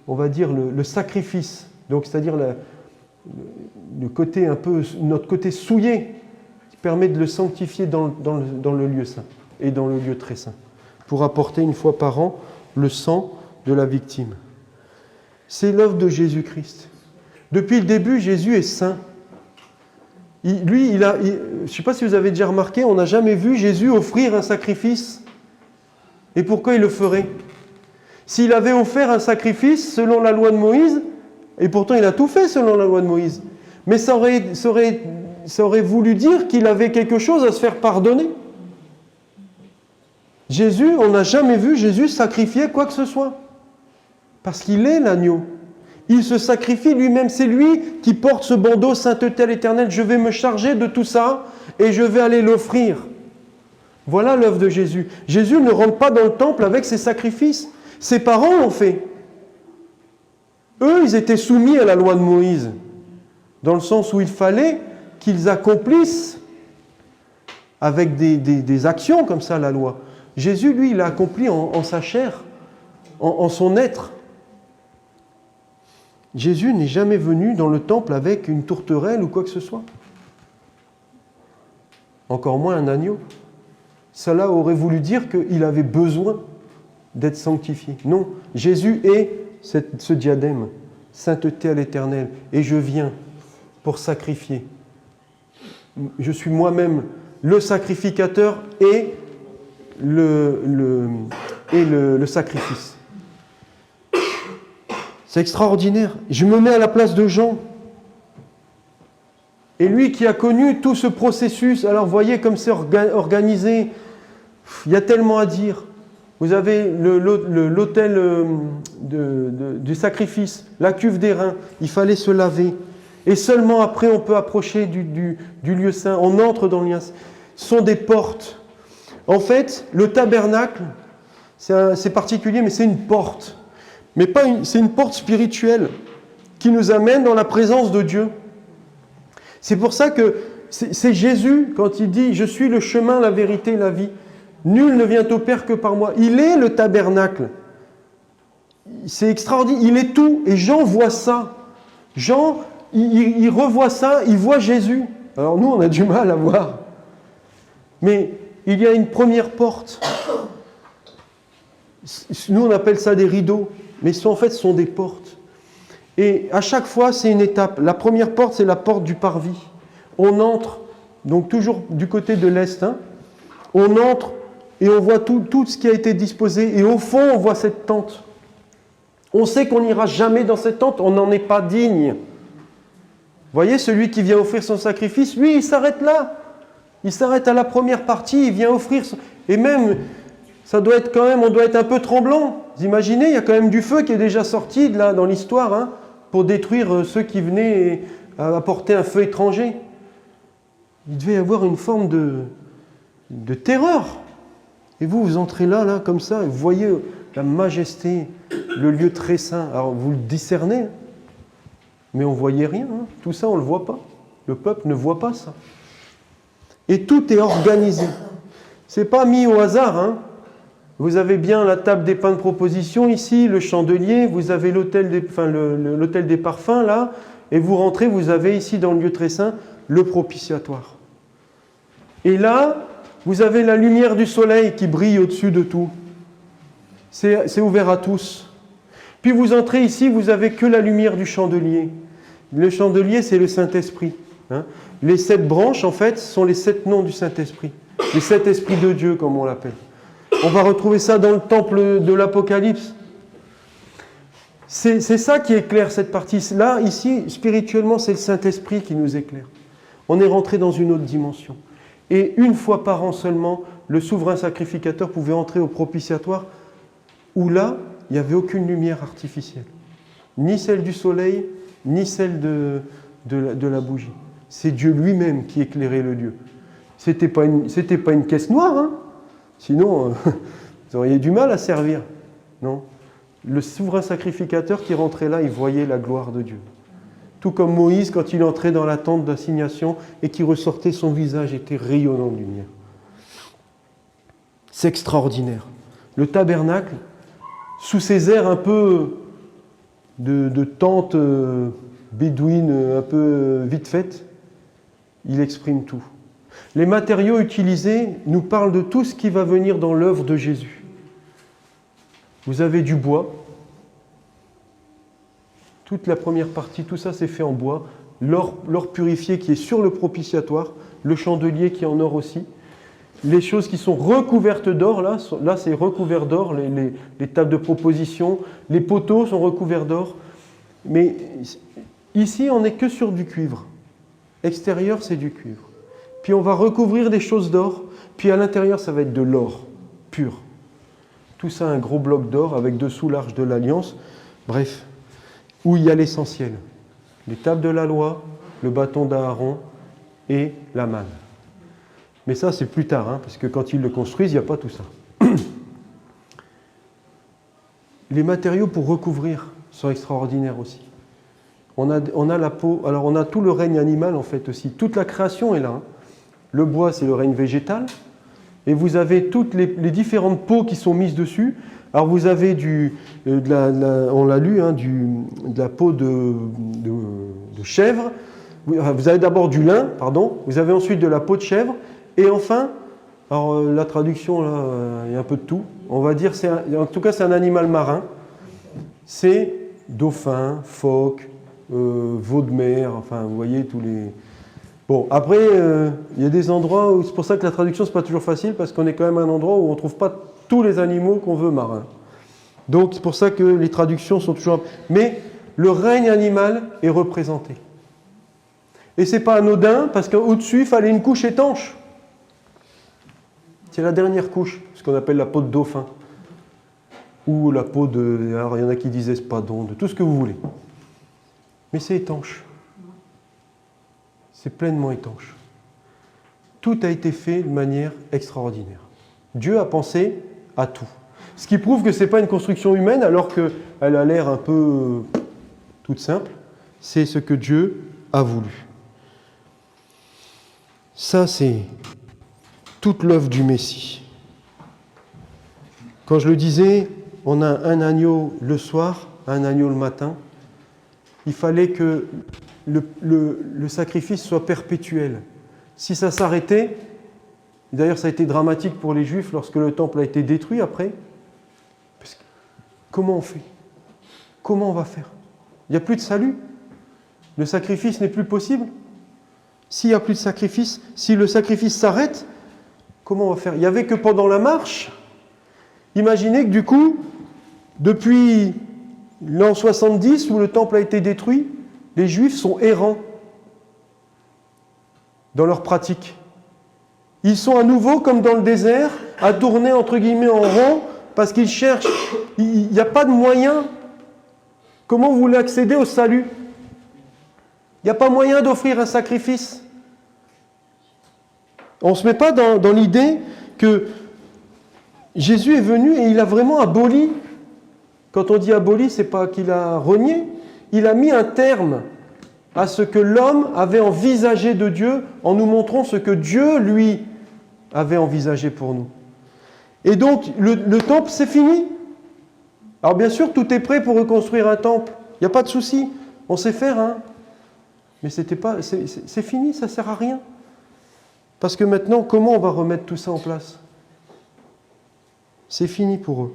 on va dire le sacrifice, donc c'est-à-dire le côté un peu, notre côté souillé, qui permet de le sanctifier dans le lieu saint et dans le lieu très saint, pour apporter une fois par an le sang de la victime. C'est l'œuvre de Jésus-Christ. Depuis le début, Jésus est saint. Je ne sais pas si vous avez déjà remarqué, on n'a jamais vu Jésus offrir un sacrifice. Et pourquoi il le ferait ? S'il avait offert un sacrifice selon la loi de Moïse, et pourtant il a tout fait selon la loi de Moïse, mais ça aurait voulu dire qu'il avait quelque chose à se faire pardonner. Jésus, on n'a jamais vu Jésus sacrifier quoi que ce soit. Parce qu'il est l'agneau. Il se sacrifie lui-même. C'est lui qui porte ce bandeau sainteté à l'Éternel. Je vais me charger de tout ça et je vais aller l'offrir. Voilà l'œuvre de Jésus. Jésus ne rentre pas dans le temple avec ses sacrifices. Ses parents l'ont fait. Eux, ils étaient soumis à la loi de Moïse, dans le sens où il fallait qu'ils accomplissent avec des actions comme ça la loi. Jésus, lui, il l'a accompli en sa chair, en son être. Jésus n'est jamais venu dans le temple avec une tourterelle ou quoi que ce soit. Encore moins un agneau. Cela aurait voulu dire qu'il avait besoin d'être sanctifié. Non, Jésus est ce diadème, sainteté à l'Éternel, et je viens pour sacrifier. Je suis moi-même le sacrificateur et le sacrifice. C'est extraordinaire. Je me mets à la place de Jean. Et lui qui a connu tout ce processus, alors voyez comme c'est organisé, il y a tellement à dire. Vous avez l'autel du sacrifice, la cuve des reins, il fallait se laver. Et seulement après on peut approcher du lieu saint, on entre dans le lieu saint. Ce sont des portes. En fait, le tabernacle, c'est particulier, mais c'est une porte. Mais c'est une porte spirituelle qui nous amène dans la présence de Dieu. C'est pour ça que c'est Jésus, quand il dit « Je suis le chemin, la vérité et la vie ». Nul ne vient au Père que par moi. Il est le tabernacle. C'est extraordinaire. Il est tout. Et Jean voit ça. Jean, il revoit ça, il voit Jésus. Alors nous, on a du mal à voir. Mais il y a une première porte. Nous, on appelle ça des rideaux. Mais en fait, ce sont des portes. Et à chaque fois, c'est une étape. La première porte, c'est la porte du parvis. On entre, donc toujours du côté de l'Est. On entre et on voit tout ce qui a été disposé. Et au fond, on voit cette tente. On sait qu'on n'ira jamais dans cette tente, on n'en est pas digne. Vous voyez, celui qui vient offrir son sacrifice, lui, il s'arrête là. Il s'arrête à la première partie, il vient offrir. Et même, ça doit être quand même, on doit être un peu tremblant. Vous imaginez, il y a quand même du feu qui est déjà sorti là, dans l'histoire, pour détruire ceux qui venaient apporter un feu étranger. Il devait y avoir une forme de terreur. Et vous entrez là, comme ça, et vous voyez la majesté, le lieu très saint. Alors vous le discernez, mais on ne voyait rien. Tout ça, on ne le voit pas. Le peuple ne voit pas ça. Et tout est organisé. Ce n'est pas mis au hasard. Vous avez bien la table des pains de proposition ici, le chandelier, vous avez l'autel des parfums là, et vous rentrez, vous avez ici dans le lieu très saint, le propitiatoire. Et là, vous avez la lumière du soleil qui brille au-dessus de tout. C'est ouvert à tous. Puis vous entrez ici, vous n'avez que la lumière du chandelier. Le chandelier, c'est le Saint-Esprit. Les 7 branches, en fait, sont les 7 noms du Saint-Esprit. Les 7 esprits de Dieu, comme on l'appelle. On va retrouver ça dans le temple de l'Apocalypse. C'est ça qui éclaire cette partie. Là, ici, spirituellement, c'est le Saint-Esprit qui nous éclaire. On est rentré dans une autre dimension. Et une fois par an seulement, le souverain sacrificateur pouvait entrer au propitiatoire où là, il n'y avait aucune lumière artificielle. Ni celle du soleil, ni celle de la bougie. C'est Dieu lui-même qui éclairait le lieu. C'était pas une caisse noire, sinon vous auriez du mal à servir. Non. Le souverain sacrificateur qui rentrait là, il voyait la gloire de Dieu. Tout comme Moïse, quand il entrait dans la tente d'assignation et qu'il ressortait, son visage était rayonnant de lumière. C'est extraordinaire. Le tabernacle, sous ces airs un peu de tente bédouine, un peu vite faite, il exprime tout. Les matériaux utilisés nous parlent de tout ce qui va venir dans l'œuvre de Jésus. Vous avez du bois. Toute la première partie, tout ça c'est fait en bois. L'or purifié qui est sur le propitiatoire, le chandelier qui est en or aussi. Les choses qui sont recouvertes d'or, là c'est recouvert d'or, les tables de proposition, les poteaux sont recouverts d'or. Mais ici, on n'est que sur du cuivre. Extérieur, c'est du cuivre. Puis on va recouvrir des choses d'or, puis à l'intérieur, ça va être de l'or pur. Tout ça, un gros bloc d'or avec dessous l'arche de l'Alliance. Bref, où il y a l'essentiel. Les tables de la loi, le bâton d'Aaron et la manne. Mais ça, c'est plus tard, parce que quand ils le construisent, il n'y a pas tout ça. Les matériaux pour recouvrir sont extraordinaires aussi. On a la peau, alors on a tout le règne animal en fait aussi. Toute la création est là. Le bois, c'est le règne végétal. Et vous avez toutes les différentes peaux qui sont mises dessus. Alors vous avez on l'a lu, de la peau de chèvre. Vous avez d'abord du lin, vous avez ensuite de la peau de chèvre. Et enfin, Alors la traduction, là, il y a un peu de tout. On va dire, en tout cas, c'est un animal marin. C'est dauphin, phoque, veau de mer, enfin, vous voyez tous les... Bon, après, il y a des endroits où c'est pour ça que la traduction, c'est pas toujours facile, parce qu'on est quand même un endroit où on ne trouve pas tous les animaux qu'on veut marins. Donc, c'est pour ça que les traductions sont toujours... Mais le règne animal est représenté. Et c'est pas anodin, parce qu'au-dessus, il fallait une couche étanche. C'est la dernière couche, ce qu'on appelle la peau de dauphin. Ou la peau de... Alors, il y en a qui disaient espadon, de tout ce que vous voulez. Mais c'est étanche. C'est pleinement étanche. Tout a été fait de manière extraordinaire. Dieu a pensé à tout. Ce qui prouve que ce n'est pas une construction humaine, alors qu'elle a l'air un peu toute simple. C'est ce que Dieu a voulu. Ça, c'est toute l'œuvre du Messie. Quand je le disais, on a un agneau le soir, un agneau le matin. Il fallait que le sacrifice soit perpétuel. Si ça s'arrêtait, d'ailleurs ça a été dramatique pour les Juifs lorsque le temple a été détruit après, parce que, comment on fait? Comment on va faire? Il n'y a plus de salut. Le sacrifice n'est plus possible. S'il n'y a plus de sacrifice, si le sacrifice s'arrête, comment on va faire? Il n'y avait que pendant la marche. Imaginez que du coup, depuis l'an 70, où le temple a été détruit, les Juifs sont errants dans leur pratique. Ils sont à nouveau, comme dans le désert, à tourner entre guillemets en rond, parce qu'ils cherchent, il n'y a pas de moyen. Comment vous voulez accéder au salut? Il n'y a pas moyen d'offrir un sacrifice. On ne se met pas dans l'idée que Jésus est venu et il a vraiment aboli. Quand on dit aboli, ce n'est pas qu'il a renié. Il a mis un terme à ce que l'homme avait envisagé de Dieu en nous montrant ce que Dieu, lui, avait envisagé pour nous. Et donc, le temple, c'est fini. Alors bien sûr, tout est prêt pour reconstruire un temple. Il n'y a pas de souci. On sait faire, hein. Mais c'est fini, ça ne sert à rien. Parce que maintenant, comment on va remettre tout ça en place? C'est fini pour eux.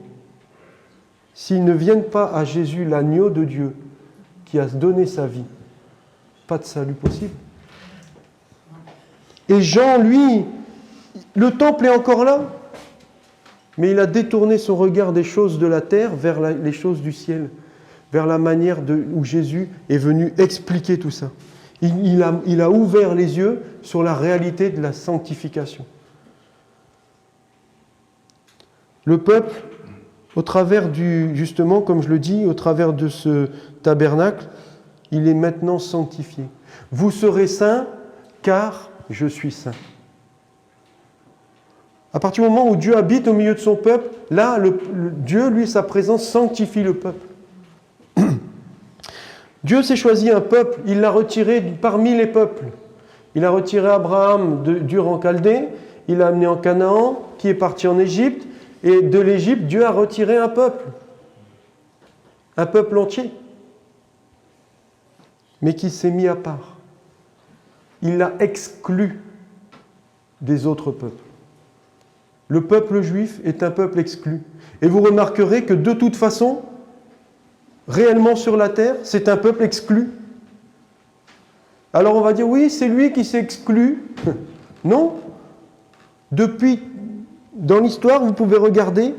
S'ils ne viennent pas à Jésus, l'agneau de Dieu, qui a donné sa vie, pas de salut possible. Et Jean, lui, le temple est encore là, mais il a détourné son regard des choses de la terre vers les choses du ciel, vers la manière où Jésus est venu expliquer tout ça. Il a ouvert les yeux sur la réalité de la sanctification. Le peuple, au travers justement, comme je le dis, au travers de ce tabernacle, il est maintenant sanctifié. Vous serez saints, car je suis saint. À partir du moment où Dieu habite au milieu de son peuple, là, Dieu, lui, sa présence sanctifie le peuple. Dieu s'est choisi un peuple, il l'a retiré parmi les peuples. Il a retiré Abraham d'Ur en Chaldée, il l'a amené en Canaan, qui est parti en Égypte, et de l'Égypte, Dieu a retiré un peuple entier, mais qui s'est mis à part. Il l'a exclu des autres peuples. Le peuple juif est un peuple exclu. Et vous remarquerez que de toute façon, réellement sur la terre, c'est un peuple exclu. Alors on va dire, oui, c'est lui qui s'est exclu. Non. Depuis, dans l'histoire, vous pouvez regarder,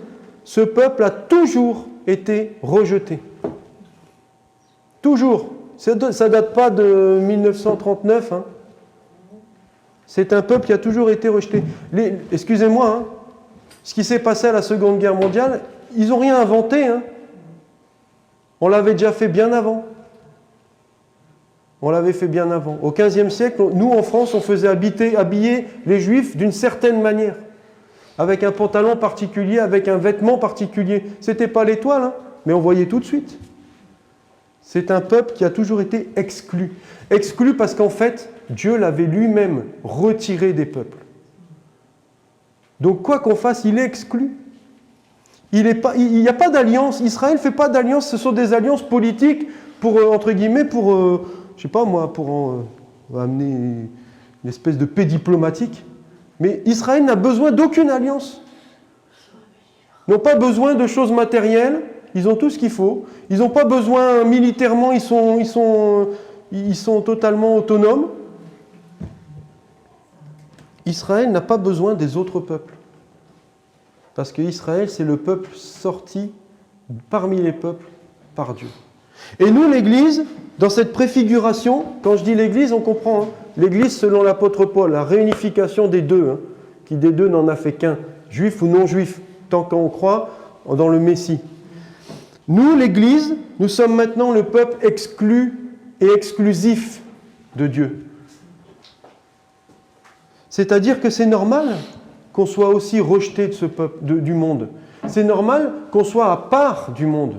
ce peuple a toujours été rejeté. Toujours. Ça ne date pas de 1939. Hein. C'est un peuple qui a toujours été rejeté. Excusez-moi, hein, ce qui s'est passé à la Seconde Guerre mondiale, ils n'ont rien inventé. Hein. On l'avait déjà fait bien avant. On l'avait fait bien avant. Au XVe siècle, nous en France, on faisait habiller les Juifs d'une certaine manière, avec un pantalon particulier, avec un vêtement particulier. Ce n'était pas l'étoile, hein, mais on voyait tout de suite. C'est un peuple qui a toujours été exclu. Exclu parce qu'en fait, Dieu l'avait lui-même retiré des peuples. Donc quoi qu'on fasse, il est exclu. Il n'y a pas d'alliance. Israël ne fait pas d'alliance. Ce sont des alliances politiques pour, entre guillemets, je sais pas moi, pour amener une espèce de paix diplomatique. Mais Israël n'a besoin d'aucune alliance. Ils n'ont pas besoin de choses matérielles, ils ont tout ce qu'il faut. Ils n'ont pas besoin militairement, ils sont totalement autonomes. Israël n'a pas besoin des autres peuples. Parce qu'Israël, c'est le peuple sorti parmi les peuples par Dieu. Et nous, l'Église, dans cette préfiguration, quand je dis l'Église, on comprend, hein, l'Église selon l'apôtre Paul, la réunification des deux, hein, qui des deux n'en a fait qu'un, juif ou non juif, tant qu'on croit dans le Messie. Nous, l'Église, nous sommes maintenant le peuple exclu et exclusif de Dieu. C'est-à-dire que c'est normal qu'on soit aussi rejeté de ce peuple, du monde. C'est normal qu'on soit à part du monde.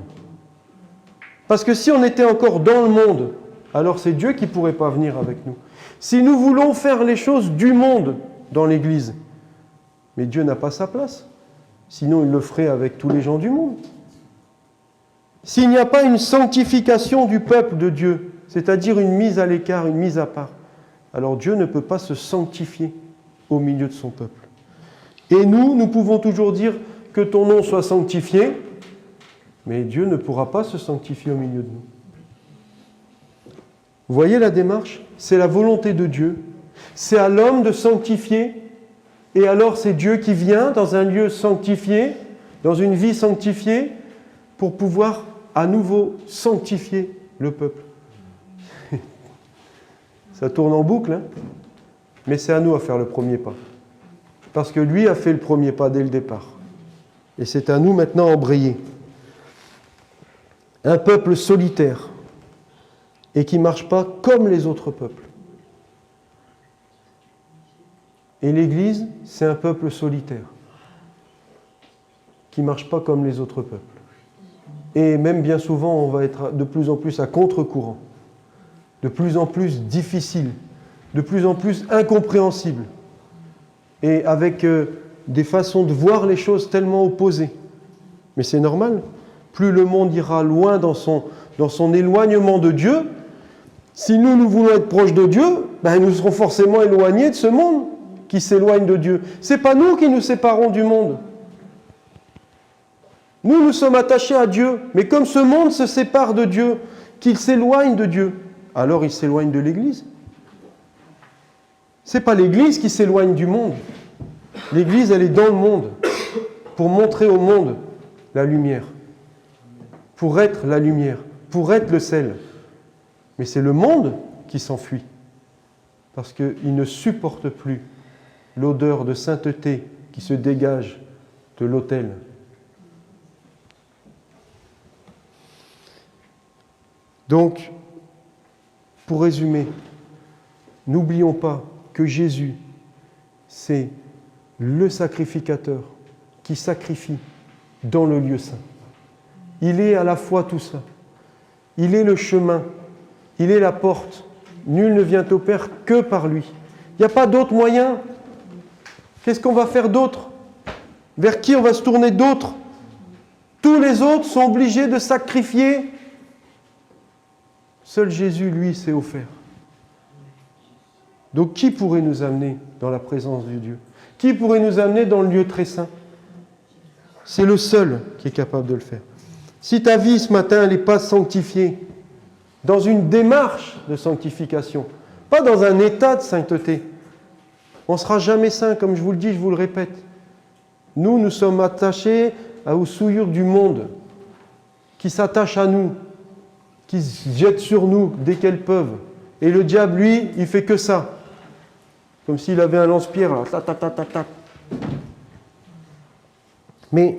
Parce que si on était encore dans le monde, alors c'est Dieu qui ne pourrait pas venir avec nous. Si nous voulons faire les choses du monde dans l'Église, mais Dieu n'a pas sa place. Sinon, il le ferait avec tous les gens du monde. S'il n'y a pas une sanctification du peuple de Dieu, c'est-à-dire une mise à l'écart, une mise à part, alors Dieu ne peut pas se sanctifier au milieu de son peuple. Et nous pouvons toujours dire que ton nom soit sanctifié, mais Dieu ne pourra pas se sanctifier au milieu de nous. Vous voyez la démarche? C'est la volonté de Dieu. C'est à l'homme de sanctifier, et alors c'est Dieu qui vient dans un lieu sanctifié, dans une vie sanctifiée, pour pouvoir à nouveau sanctifier le peuple. Ça tourne en boucle, hein, mais c'est à nous à faire le premier pas. Parce que lui a fait le premier pas dès le départ. Et c'est à nous maintenant à embrayer. Un peuple solitaire et qui ne marche pas comme les autres peuples. Et l'Église, c'est un peuple solitaire qui ne marche pas comme les autres peuples. Et même bien souvent, on va être de plus en plus à contre-courant, de plus en plus difficile, de plus en plus incompréhensible, et avec des façons de voir les choses tellement opposées. Mais c'est normal. Plus le monde ira loin dans son éloignement de Dieu, si nous voulons être proches de Dieu, nous serons forcément éloignés de ce monde qui s'éloigne de Dieu. Ce n'est pas nous qui nous séparons du monde. Nous sommes attachés à Dieu, mais comme ce monde se sépare de Dieu, qu'il s'éloigne de Dieu, alors il s'éloigne de l'Église. Ce n'est pas l'Église qui s'éloigne du monde. L'Église, elle est dans le monde, pour montrer au monde la lumière, pour être la lumière, pour être le sel. Mais c'est le monde qui s'enfuit, parce qu'il ne supporte plus l'odeur de sainteté qui se dégage de l'autel. Donc, pour résumer, n'oublions pas que Jésus, c'est le sacrificateur qui sacrifie dans le lieu saint. Il est à la fois tout ça. Il est le chemin, il est la porte. Nul ne vient au Père que par lui. Il n'y a pas d'autre moyen. Qu'est-ce qu'on va faire d'autre? Vers qui on va se tourner d'autre? Tous les autres sont obligés de sacrifier. Seul Jésus, lui, s'est offert. Donc qui pourrait nous amener dans la présence de Dieu? Qui pourrait nous amener dans le lieu très saint? C'est le seul qui est capable de le faire. Si ta vie ce matin, elle n'est pas sanctifiée, dans une démarche de sanctification, pas dans un état de sainteté, on ne sera jamais saint, comme je vous le dis, je vous le répète. Nous sommes attachés aux souillures du monde, qui s'attachent à nous, qui se jettent sur nous dès qu'elles peuvent. Et le diable, lui, il fait que ça. Comme s'il avait un lance-pierre, là. Ta. Mais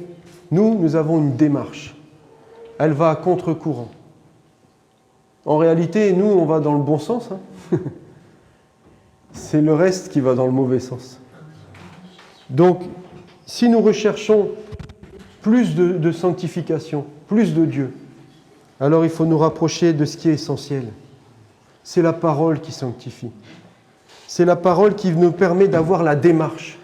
nous avons une démarche. Elle va à contre-courant. En réalité, nous, on va dans le bon sens. Hein. C'est le reste qui va dans le mauvais sens. Donc, si nous recherchons plus de sanctification, plus de Dieu, alors il faut nous rapprocher de ce qui est essentiel. C'est la parole qui sanctifie. C'est la parole qui nous permet d'avoir la démarche.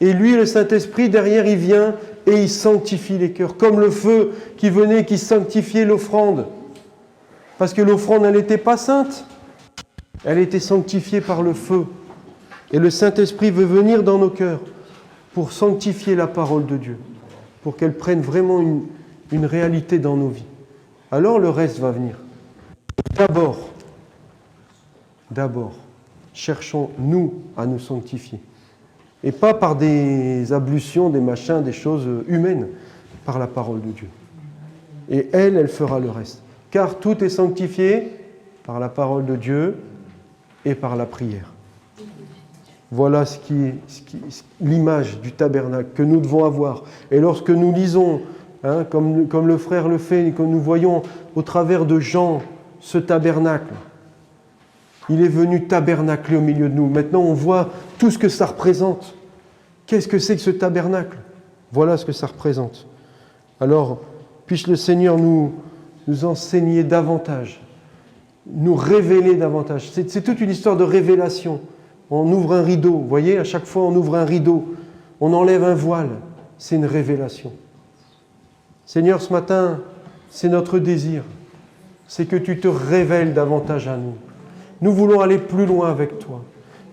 Et lui, le Saint-Esprit, derrière, il vient et il sanctifie les cœurs. Comme le feu qui venait, qui sanctifiait l'offrande. Parce que l'offrande, elle n'était pas sainte. Elle était sanctifiée par le feu Et le Saint-Esprit veut venir dans nos cœurs pour sanctifier la parole de Dieu, pour qu'elle prenne vraiment une réalité dans nos vies. Alors le reste va venir. D'abord, cherchons, nous, à nous sanctifier. Et pas par des ablutions, des machins, des choses humaines, par la parole de Dieu. Et elle fera le reste. Car tout est sanctifié par la parole de Dieu et par la prière. Voilà l'image du tabernacle que nous devons avoir. Et lorsque nous lisons, comme le frère le fait, et que nous voyons au travers de Jean ce tabernacle, il est venu tabernacler au milieu de nous. Maintenant, on voit tout ce que ça représente. Qu'est-ce que c'est que ce tabernacle? Voilà ce que ça représente. Alors, puisse le Seigneur nous enseigner davantage, nous révéler davantage. C'est toute une histoire de révélation. On ouvre un rideau, vous voyez, à chaque fois on ouvre un rideau, on enlève un voile, c'est une révélation. Seigneur, ce matin, c'est notre désir, c'est que tu te révèles davantage à nous. Nous voulons aller plus loin avec toi.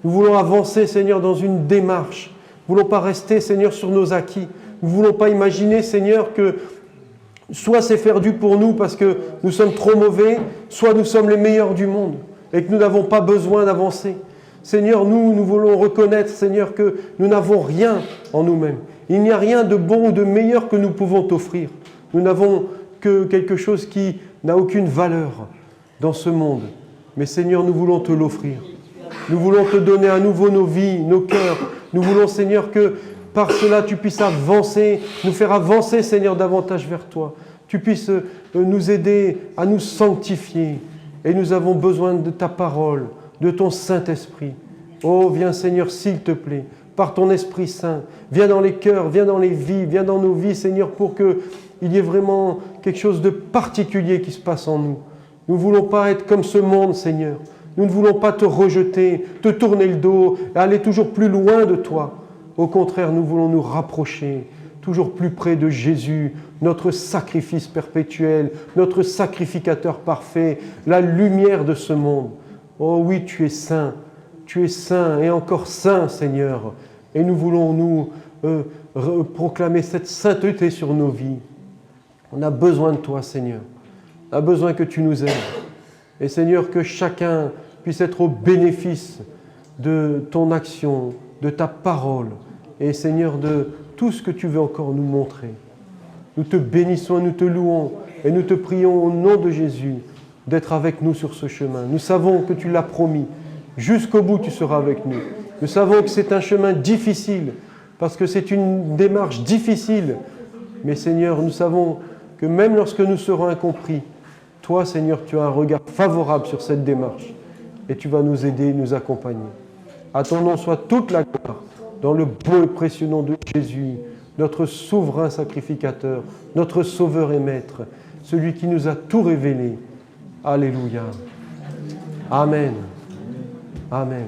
Nous voulons avancer, Seigneur, dans une démarche. Nous ne voulons pas rester, Seigneur, sur nos acquis. Nous ne voulons pas imaginer, Seigneur, que soit c'est perdu pour nous parce que nous sommes trop mauvais, soit nous sommes les meilleurs du monde et que nous n'avons pas besoin d'avancer. Seigneur, nous voulons reconnaître, Seigneur, que nous n'avons rien en nous-mêmes. Il n'y a rien de bon ou de meilleur que nous pouvons t'offrir. Nous n'avons que quelque chose qui n'a aucune valeur dans ce monde. Mais Seigneur, nous voulons te l'offrir. Nous voulons te donner à nouveau nos vies, nos cœurs. Nous voulons, Seigneur, que par cela tu puisses avancer, nous faire avancer, Seigneur, davantage vers toi. Tu puisses nous aider à nous sanctifier. Et nous avons besoin de ta parole, de ton Saint-Esprit. Oh, viens Seigneur, s'il te plaît, par ton Esprit Saint. Viens dans les cœurs, viens dans les vies, viens dans nos vies, Seigneur, pour qu'il y ait vraiment quelque chose de particulier qui se passe en nous. Nous ne voulons pas être comme ce monde, Seigneur. Nous ne voulons pas te rejeter, te tourner le dos, et aller toujours plus loin de toi. Au contraire, nous voulons nous rapprocher, toujours plus près de Jésus, notre sacrifice perpétuel, notre sacrificateur parfait, la lumière de ce monde. Oh oui, tu es saint et encore saint, Seigneur. Et nous voulons nous proclamer cette sainteté sur nos vies. On a besoin de toi, Seigneur. On a besoin que tu nous aides. Et Seigneur, que chacun puisse être au bénéfice de ton action, de ta parole. Et Seigneur, de tout ce que tu veux encore nous montrer. Nous te bénissons, nous te louons et nous te prions au nom de Jésus d'être avec nous sur ce chemin. Nous savons que tu l'as promis. Jusqu'au bout, tu seras avec nous. Nous savons que c'est un chemin difficile, parce que c'est une démarche difficile. Mais Seigneur, nous savons que même lorsque nous serons incompris, toi, Seigneur, tu as un regard favorable sur cette démarche. Et tu vas nous aider, nous accompagner. À ton nom soit toute la gloire, dans le beau et précieux nom de Jésus, notre souverain sacrificateur, notre sauveur et maître, celui qui nous a tout révélé. Alléluia. Amen. Amen.